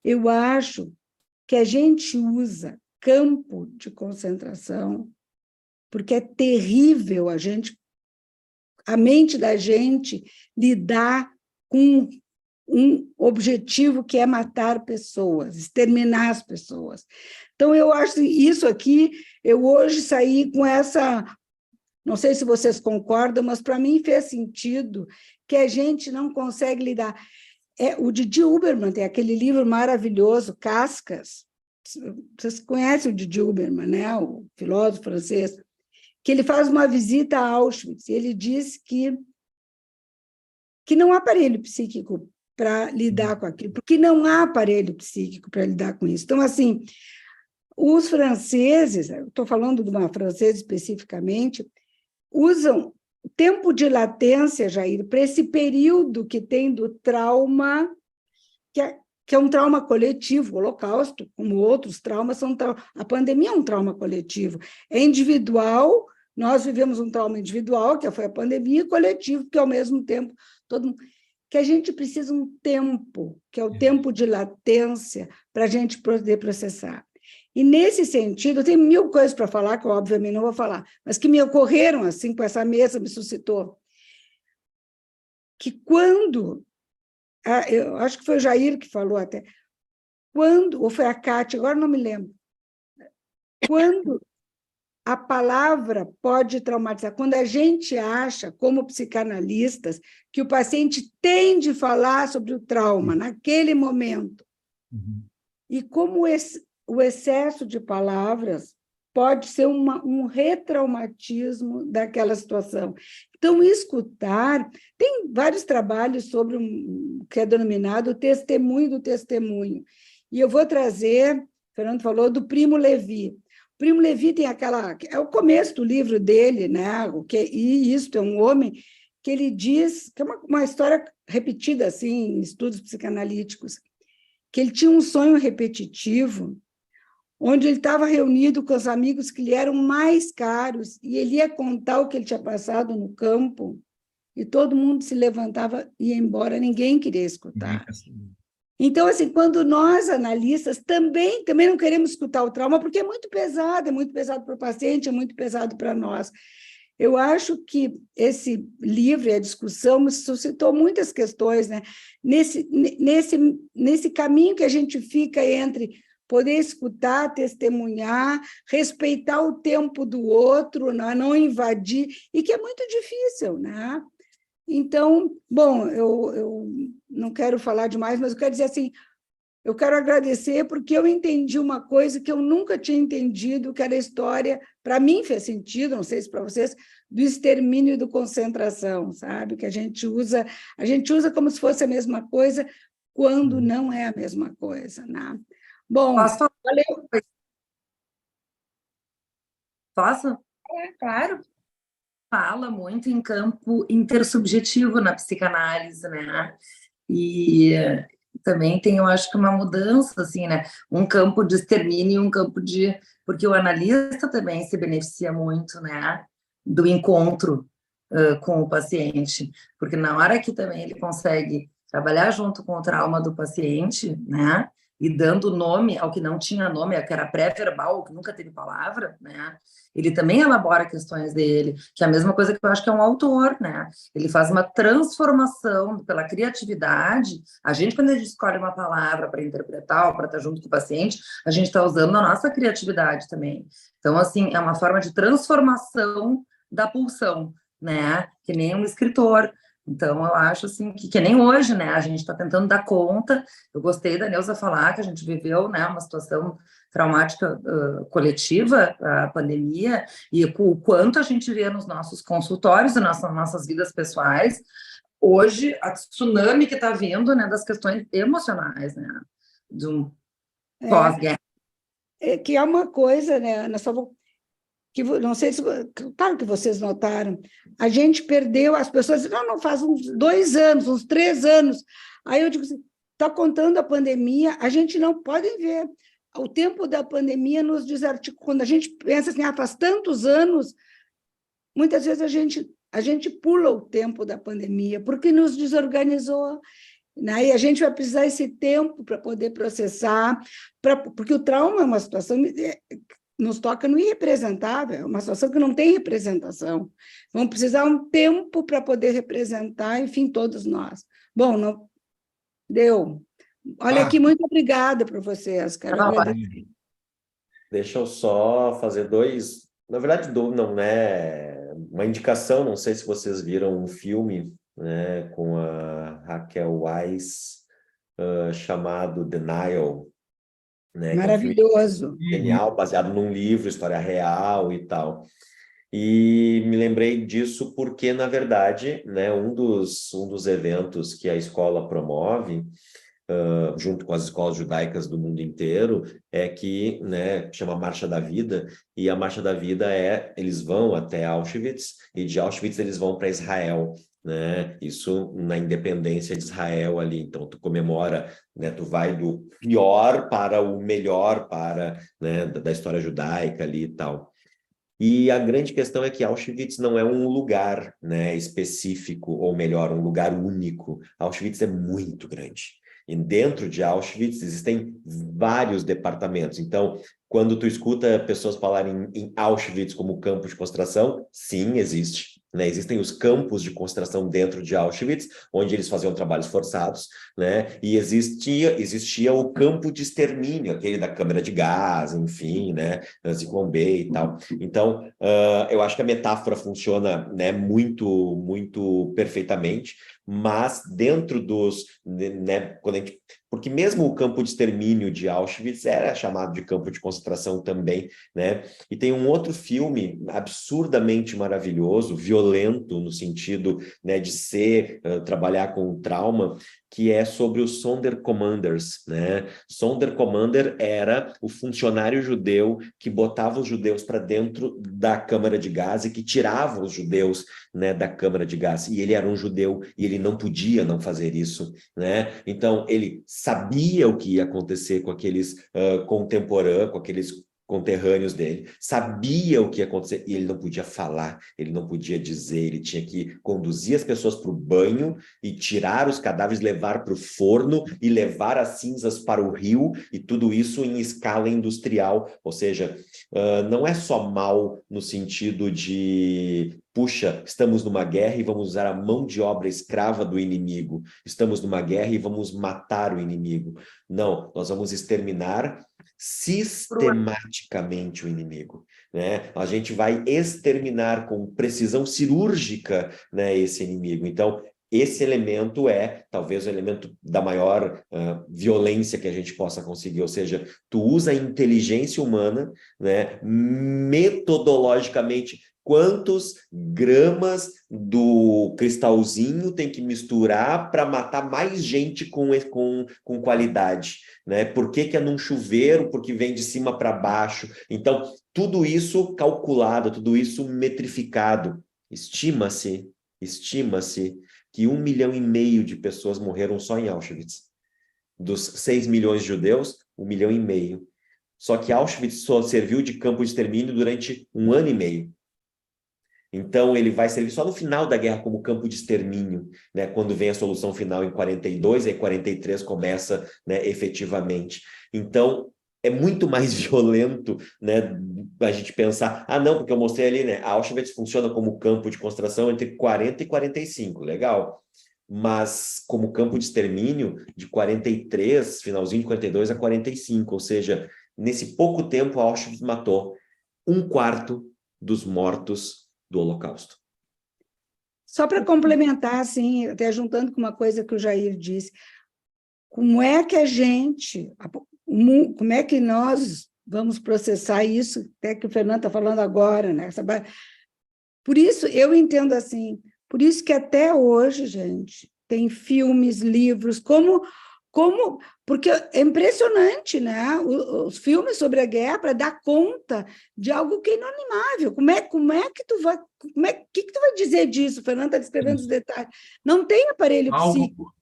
eu acho que a gente usa campo de concentração porque é terrível a mente da gente lidar com um objetivo que é matar pessoas, exterminar as pessoas. Então, eu acho isso aqui, eu hoje saí com essa, não sei se vocês concordam, mas para mim fez sentido que a gente não consegue lidar. O Didi Huberman tem aquele livro maravilhoso, Cascas. Vocês conhecem o Didi Huberman, né? O filósofo francês, que ele faz uma visita a Auschwitz, e ele diz que não há aparelho psíquico para lidar com aquilo, porque não há aparelho psíquico para lidar com isso. Então, assim, os franceses, eu estou falando de uma francesa especificamente, usam tempo de latência, Jair, para esse período que tem do trauma, que é um trauma coletivo, o Holocausto, como outros traumas, a pandemia é um trauma coletivo, é individual, nós vivemos um trauma individual, que foi a pandemia, e coletivo, que ao mesmo tempo, que a gente precisa um tempo, que é o tempo de latência, para a gente poder processar. E, nesse sentido, tem 1000 coisas para falar, que eu, obviamente, não vou falar, mas que me ocorreram, assim, com essa mesa, me suscitou. Que quando... eu acho que foi o Jair que falou até. Ou foi a Cátia, agora não me lembro. Quando a palavra pode traumatizar, quando a gente acha, como psicanalistas, que o paciente tem de falar sobre o trauma naquele momento, e como o excesso de palavras pode ser um retraumatismo daquela situação. Então, escutar... Tem vários trabalhos sobre o que é denominado o testemunho do testemunho. E eu vou trazer, o Fernando falou, do Primo Levi. O Primo Levi tem aquela... É o começo do livro dele, né? E isso é um homem que ele diz... Que é uma história repetida, assim, em estudos psicanalíticos, que ele tinha um sonho repetitivo, onde ele estava reunido com os amigos que lhe eram mais caros, e ele ia contar o que ele tinha passado no campo, e todo mundo se levantava e ia embora, ninguém queria escutar. Então, assim, quando nós, analistas, também não queremos escutar o trauma, porque é muito pesado para o paciente, é muito pesado para nós. Eu acho que esse livro e a discussão me suscitou muitas questões, né? Nesse caminho que a gente fica entre poder escutar, testemunhar, respeitar o tempo do outro, não invadir, e que é muito difícil, né? Então, bom, eu não quero falar demais, mas eu quero dizer assim, eu quero agradecer porque eu entendi uma coisa que eu nunca tinha entendido, que era a história, para mim fez sentido, não sei se para vocês, do extermínio e do concentração, sabe? Que a gente usa como se fosse a mesma coisa, quando não é a mesma coisa, né? Bom, Posso falar? valeu. Posso? Claro. Fala muito em campo intersubjetivo na psicanálise, né? E também tem, eu acho que uma mudança, assim, né? Um campo de extermínio e um campo de... Porque o analista também se beneficia muito, né? Do encontro. com o paciente, porque na hora que também ele consegue trabalhar junto com o trauma do paciente, né, e dando nome ao que não tinha nome, que era pré-verbal, que nunca teve palavra, né, ele também elabora questões dele, que é a mesma coisa que eu acho que é um autor, né, ele faz uma transformação pela criatividade. A gente, quando a gente escolhe uma palavra para interpretar ou para estar junto com o paciente, a gente está usando a nossa criatividade também. Então, assim, é uma forma de transformação da pulsão, né, que nem um escritor. Então, eu acho assim que nem hoje, né? A gente está tentando dar conta. Eu gostei da Neuza falar que a gente viveu, né, uma situação traumática coletiva, a pandemia, e o quanto a gente vê nos nossos consultórios e nas nossas vidas pessoais, hoje, a tsunami que está vindo, né, das questões emocionais, né? De um pós-guerra. Que é uma coisa, né? Nós só vou que não sei se, claro que vocês notaram, a gente perdeu, as pessoas dizem, não, faz uns 2 anos, uns 3 anos. Aí eu digo assim, está contando a pandemia, a gente não pode ver. O tempo da pandemia nos desarticula. Quando a gente pensa assim, faz tantos anos, muitas vezes a gente pula o tempo da pandemia, porque nos desorganizou. Né? E a gente vai precisar esse tempo para poder processar, porque o trauma é uma situação nos toca no irrepresentável, é uma situação que não tem representação. Vamos precisar um tempo para poder representar, enfim, todos nós. Bom, não deu. Olha aqui, muito obrigada para vocês. Deixa eu só fazer na verdade, não é uma indicação, não sei se vocês viram um filme, né, com a Raquel Weisz, chamado Denial, né, maravilhoso. Que é um filme genial, baseado num livro, história real e tal. E me lembrei disso porque, na verdade, né, um dos eventos que a escola promove, junto com as escolas judaicas do mundo inteiro, é que, né, chama Marcha da Vida, e a Marcha da Vida eles vão até Auschwitz, e de Auschwitz eles vão para Israel, né? Isso na independência de Israel ali. Então tu comemora, né, tu vai do pior para o melhor, para, né, da história judaica ali e tal. E a grande questão é que Auschwitz não é um lugar, né, específico, ou melhor, um lugar único. Auschwitz é muito grande. E dentro de Auschwitz existem vários departamentos. Então, quando tu escuta pessoas falarem em Auschwitz como campo de concentração, sim, existe. Né? Existem os campos de concentração dentro de Auschwitz, onde eles faziam trabalhos forçados, né? E existia o campo de extermínio, aquele da câmara de gás, enfim, né? Zyklon B e tal. Então, eu acho que a metáfora funciona, né, muito, muito perfeitamente, mas dentro né, porque mesmo o campo de extermínio de Auschwitz era chamado de campo de concentração também, né? E tem um outro filme absurdamente maravilhoso, violento no sentido, né, de trabalhar com o trauma, que é sobre os Sonderkommanders, né? Sonderkommander era o funcionário judeu que botava os judeus para dentro da câmara de gás e que tirava os judeus, né, da câmara de gás. E ele era um judeu e ele não podia não fazer isso, né? Então, ele sabia o que ia acontecer com aqueles contemporâneos, com aqueles conterrâneos dele, sabia o que ia acontecer e ele não podia falar, ele não podia dizer, ele tinha que conduzir as pessoas para o banho e tirar os cadáveres, levar para o forno e levar as cinzas para o rio, e tudo isso em escala industrial, ou seja, não é só mal no sentido de puxa, estamos numa guerra e vamos usar a mão de obra escrava do inimigo, estamos numa guerra e vamos matar o inimigo. Não, nós vamos exterminar sistematicamente o inimigo, né? A gente vai exterminar com precisão cirúrgica, né, esse inimigo. Então, esse elemento é talvez o elemento da maior violência que a gente possa conseguir, ou seja, tu usa a inteligência humana, né, metodologicamente. Quantos gramas do cristalzinho tem que misturar para matar mais gente com qualidade, né? Por que é num chuveiro? Porque vem de cima para baixo. Então, tudo isso calculado, tudo isso metrificado. Estima-se que 1,5 milhão de pessoas morreram só em Auschwitz. Dos 6 milhões de judeus, 1,5 milhão. Só que Auschwitz só serviu de campo de extermínio durante 1 ano e meio. Então, ele vai servir só no final da guerra como campo de extermínio, né? Quando vem a solução final em 42, aí 43 começa, né, efetivamente. Então, é muito mais violento, né, a gente pensar, não, porque eu mostrei ali, né, Auschwitz funciona como campo de concentração entre 40 e 45, legal. Mas como campo de extermínio de 43, finalzinho de 42 a 45, ou seja, nesse pouco tempo Auschwitz matou 1/4 dos mortos do Holocausto. Só para complementar, assim, até juntando com uma coisa que o Jair disse, como é que como é que nós vamos processar isso, até que o Fernando está falando agora, né? Por isso, eu entendo assim, por isso que até hoje, gente, tem filmes, livros, porque é impressionante, né? Os filmes sobre a guerra para dar conta de algo que é inanimável. Como é que tu vai, que tu vai dizer disso? O Fernando está descrevendo os detalhes. Não tem aparelho psíquico.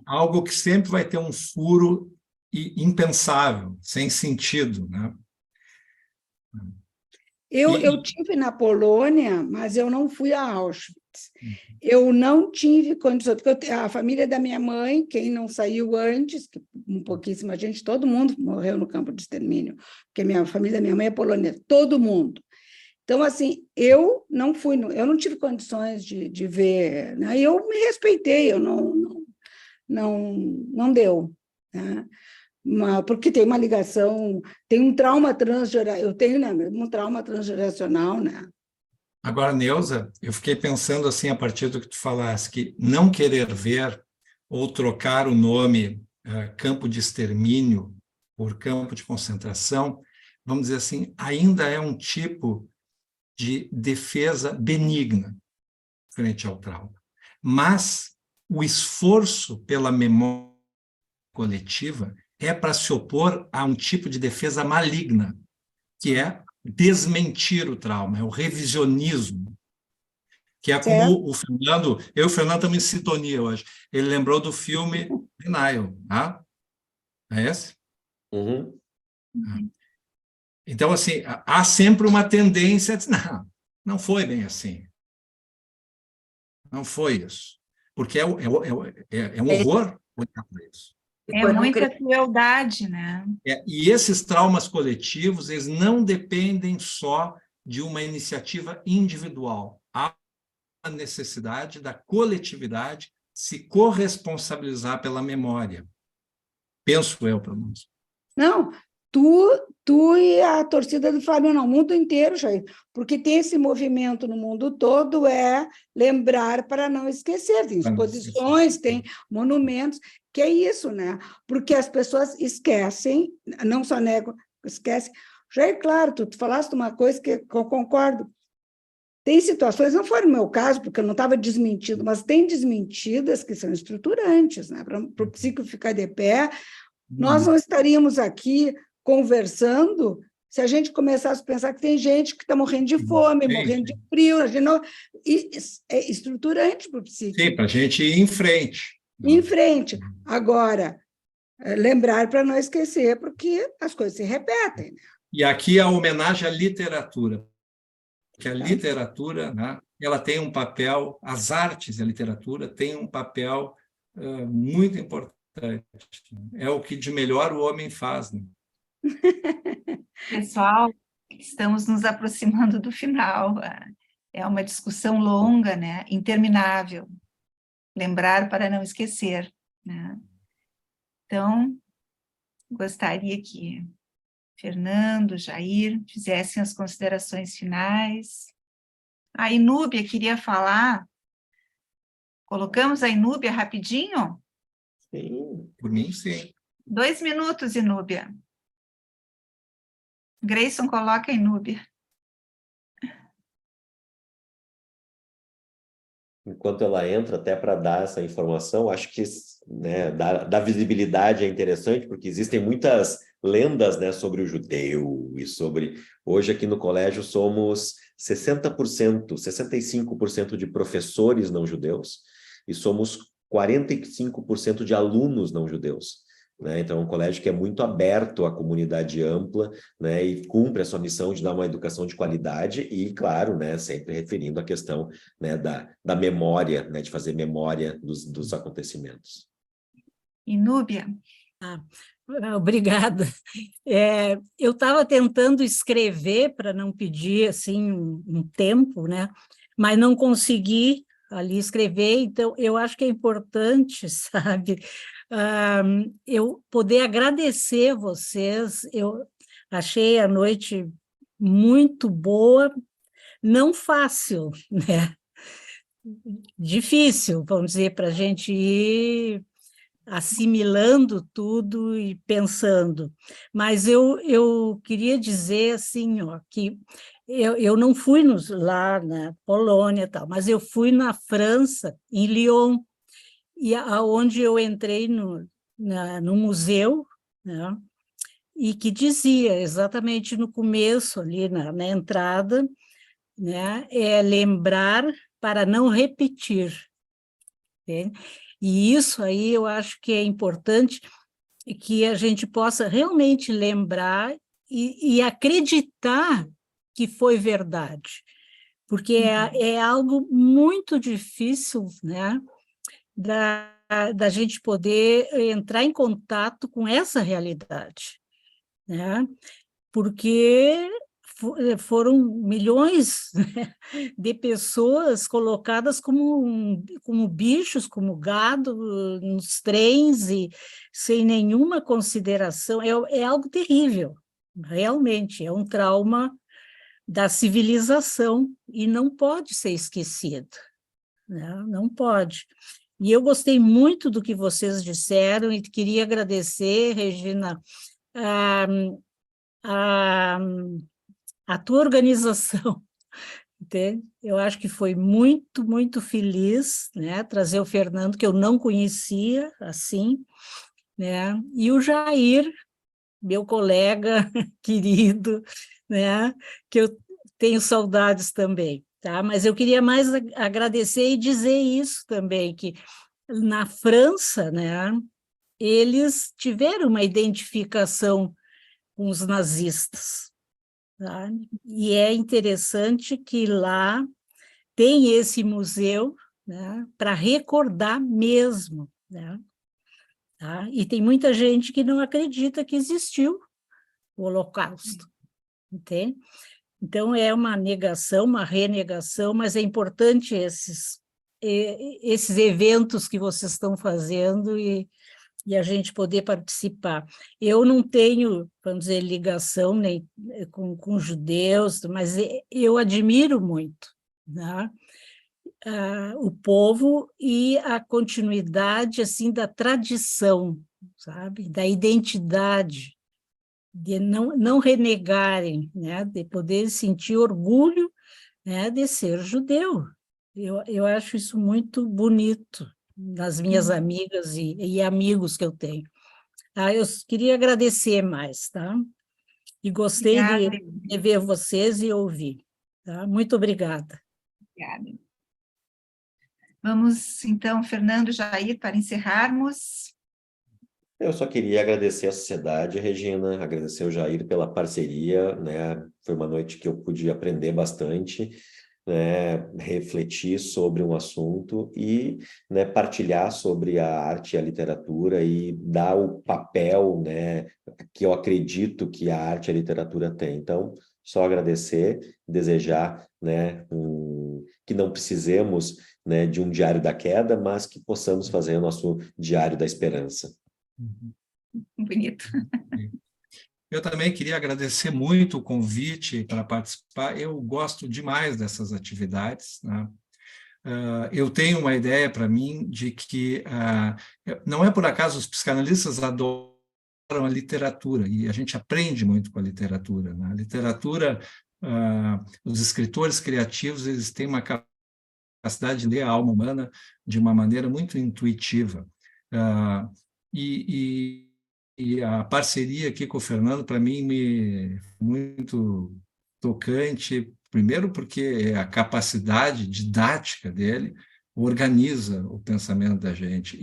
Algo que sempre vai ter um furo impensável, sem sentido, né? Eu tive na Polônia, mas eu não fui a Auschwitz. Eu não tive condições, porque a família da minha mãe, quem não saiu antes, que pouquíssima gente, todo mundo morreu no campo de extermínio, porque a família da minha mãe é polonesa, todo mundo. Então, assim, eu não tive condições de ver, né? Eu me respeitei, eu não deu, né? Porque tem uma ligação, tem um trauma transgeracional, eu tenho, né, um trauma transgeracional, né? Agora, Neuza, eu fiquei pensando assim, a partir do que tu falaste, que não querer ver ou trocar o nome campo de extermínio por campo de concentração, vamos dizer assim, ainda é um tipo de defesa benigna frente ao trauma. Mas o esforço pela memória coletiva é para se opor a um tipo de defesa maligna, que é desmentir o trauma, é o revisionismo, que é como o Fernando, eu e o Fernando estamos em sintonia hoje. Ele lembrou do filme Denial, tá? É esse? Uhum. Então, assim, há sempre uma tendência a dizer, não foi bem assim. Não foi isso. Porque é um horror olhar para isso. É muita crueldade, né? E esses traumas coletivos, eles não dependem só de uma iniciativa individual. Há a necessidade da coletividade se corresponsabilizar pela memória. Penso eu, pelo menos. Não, tu e a torcida do Flamengo, não, o mundo inteiro, Jair, porque tem esse movimento no mundo todo, lembrar para não esquecer, tem exposições, tem monumentos, que é isso, né? Porque as pessoas esquecem, não só negam, esquecem. Jair, claro, tu falaste uma coisa que eu concordo, tem situações, não foi no meu caso, porque eu não estava desmentido, mas tem desmentidas que são estruturantes, né? Para o psíquico ficar de pé, nós não estaríamos aqui conversando se a gente começasse a pensar que tem gente que está morrendo de fome, morrendo de frio, a gente não... é estruturante para o psíquico. Sim, para a gente ir em frente. Em frente. Agora, lembrar para não esquecer, porque as coisas se repetem. Né? E aqui a homenagem à literatura, porque a literatura, né, ela tem um papel, as artes e a literatura têm um papel muito importante. É o que de melhor o homem faz. Né? Pessoal, estamos nos aproximando do final. É uma discussão longa, né? Interminável. Lembrar para não esquecer. Né? Então, gostaria que Fernando, Jair, fizessem as considerações finais. A Inúbia queria falar. Colocamos a Inúbia rapidinho? Sim. Por mim, sim. 2 minutos, Inúbia. Grayson, coloca a Inúbia. Enquanto ela entra, até para dar essa informação, acho que, né, dar visibilidade é interessante, porque existem muitas lendas, né, sobre o judeu e sobre... Hoje aqui no colégio somos 60%, 65% de professores não judeus e somos 45% de alunos não judeus. né? Então, é um colégio que é muito aberto à comunidade ampla, né? E cumpre a sua missão de dar uma educação de qualidade e, claro, né? Sempre referindo à questão, né? Da memória, né? De fazer memória dos acontecimentos. E Núbia? Obrigada. Eu estava tentando escrever para não pedir assim um tempo, né? Mas não consegui ali escrever, então eu acho que é importante, sabe, eu poder agradecer vocês. Eu achei a noite muito boa, não fácil, né? Difícil, vamos dizer, para a gente ir assimilando tudo e pensando. Mas eu queria dizer assim, ó, que eu não fui lá na Polônia, tal, mas eu fui na França, em Lyon, e aonde eu entrei no museu, né, e que dizia exatamente no começo, ali na entrada, né, lembrar para não repetir. Entende? E isso aí eu acho que é importante que a gente possa realmente lembrar e acreditar que foi verdade, porque é algo muito difícil, né, da gente poder entrar em contato com essa realidade, né, porque foram milhões, né, de pessoas colocadas como bichos, como gado, nos trens, e sem nenhuma consideração. É algo terrível, realmente, é um trauma da civilização, e não pode ser esquecido, né? Não pode. E eu gostei muito do que vocês disseram, e queria agradecer, Regina, a tua organização, entende? Eu acho que foi muito, muito feliz, né, trazer o Fernando, que eu não conhecia, assim, né, e o Jair, meu colega querido, né, que eu tenho saudades também, tá? Mas eu queria mais agradecer e dizer isso também, que na França, né, eles tiveram uma identificação com os nazistas, tá? E é interessante que lá tem esse museu, né, para recordar mesmo, né? Tá? E tem muita gente que não acredita que existiu o Holocausto, entende? Então, é uma negação, uma renegação, mas é importante esses eventos que vocês estão fazendo e a gente poder participar. Eu não tenho, vamos dizer, ligação nem com judeus, mas eu admiro muito, né, o povo e a continuidade assim da tradição, sabe, da identidade, de não renegarem, né, de poder sentir orgulho, né, de ser judeu. Eu acho isso muito bonito nas minhas amigas e amigos que eu tenho. Tá? Eu queria agradecer mais, tá? E gostei de ver vocês e ouvir. Tá? Muito obrigada. Obrigada. Vamos, então, Fernando, Jair, para encerrarmos. Eu só queria agradecer a sociedade, Regina, agradecer o Jair pela parceria, né? Foi uma noite que eu pude aprender bastante, né, refletir sobre um assunto e, né, partilhar sobre a arte e a literatura e dar o papel, né, que eu acredito que a arte e a literatura têm. Então, só agradecer, desejar, né, que não precisemos, né, de um diário da queda, mas que possamos fazer o nosso diário da esperança. Bonito. Eu também queria agradecer muito o convite para participar. Eu gosto demais dessas atividades, né? Eu tenho uma ideia para mim de que não é por acaso os psicanalistas adoram a literatura, e a gente aprende muito com a literatura, né? A literatura, os escritores criativos, eles têm uma capacidade de ler a alma humana de uma maneira muito intuitiva. E a parceria aqui com o Fernando, para mim, me muito tocante, primeiro porque a capacidade didática dele organiza o pensamento da gente.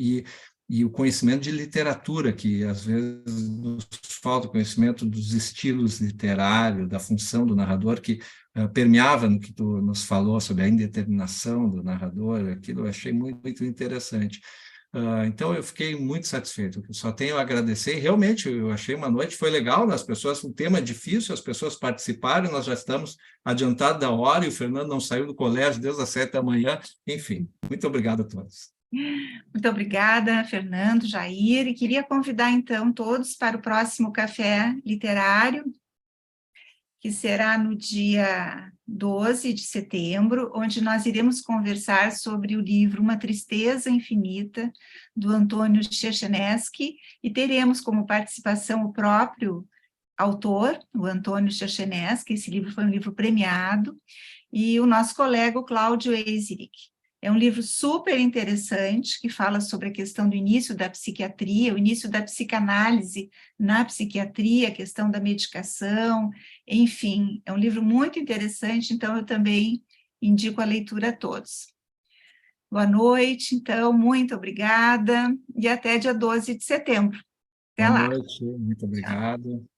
e o conhecimento de literatura, que às vezes nos falta conhecimento dos estilos literários, da função do narrador, que permeava no que tu nos falou sobre a indeterminação do narrador, aquilo eu achei muito, muito interessante. Então, eu fiquei muito satisfeito, só tenho a agradecer, e realmente, eu achei uma noite, foi legal, as pessoas, um tema difícil, as pessoas participaram, nós já estamos adiantados da hora, e o Fernando não saiu do colégio desde as 7 da manhã, enfim, muito obrigado a todos. Muito obrigada, Fernando, Jair, e queria convidar, então, todos para o próximo Café Literário, que será no dia 12 de setembro, onde nós iremos conversar sobre o livro Uma Tristeza Infinita, do Antônio Chechensky, e teremos como participação o próprio autor, o Antônio Chechensky. Esse livro foi um livro premiado, e o nosso colega, o Cláudio Eiserick. É um livro super interessante, que fala sobre a questão do início da psiquiatria, o início da psicanálise na psiquiatria, a questão da medicação, enfim, é um livro muito interessante, então eu também indico a leitura a todos. Boa noite, então, muito obrigada, e até dia 12 de setembro. Até lá. Boa noite, muito obrigado.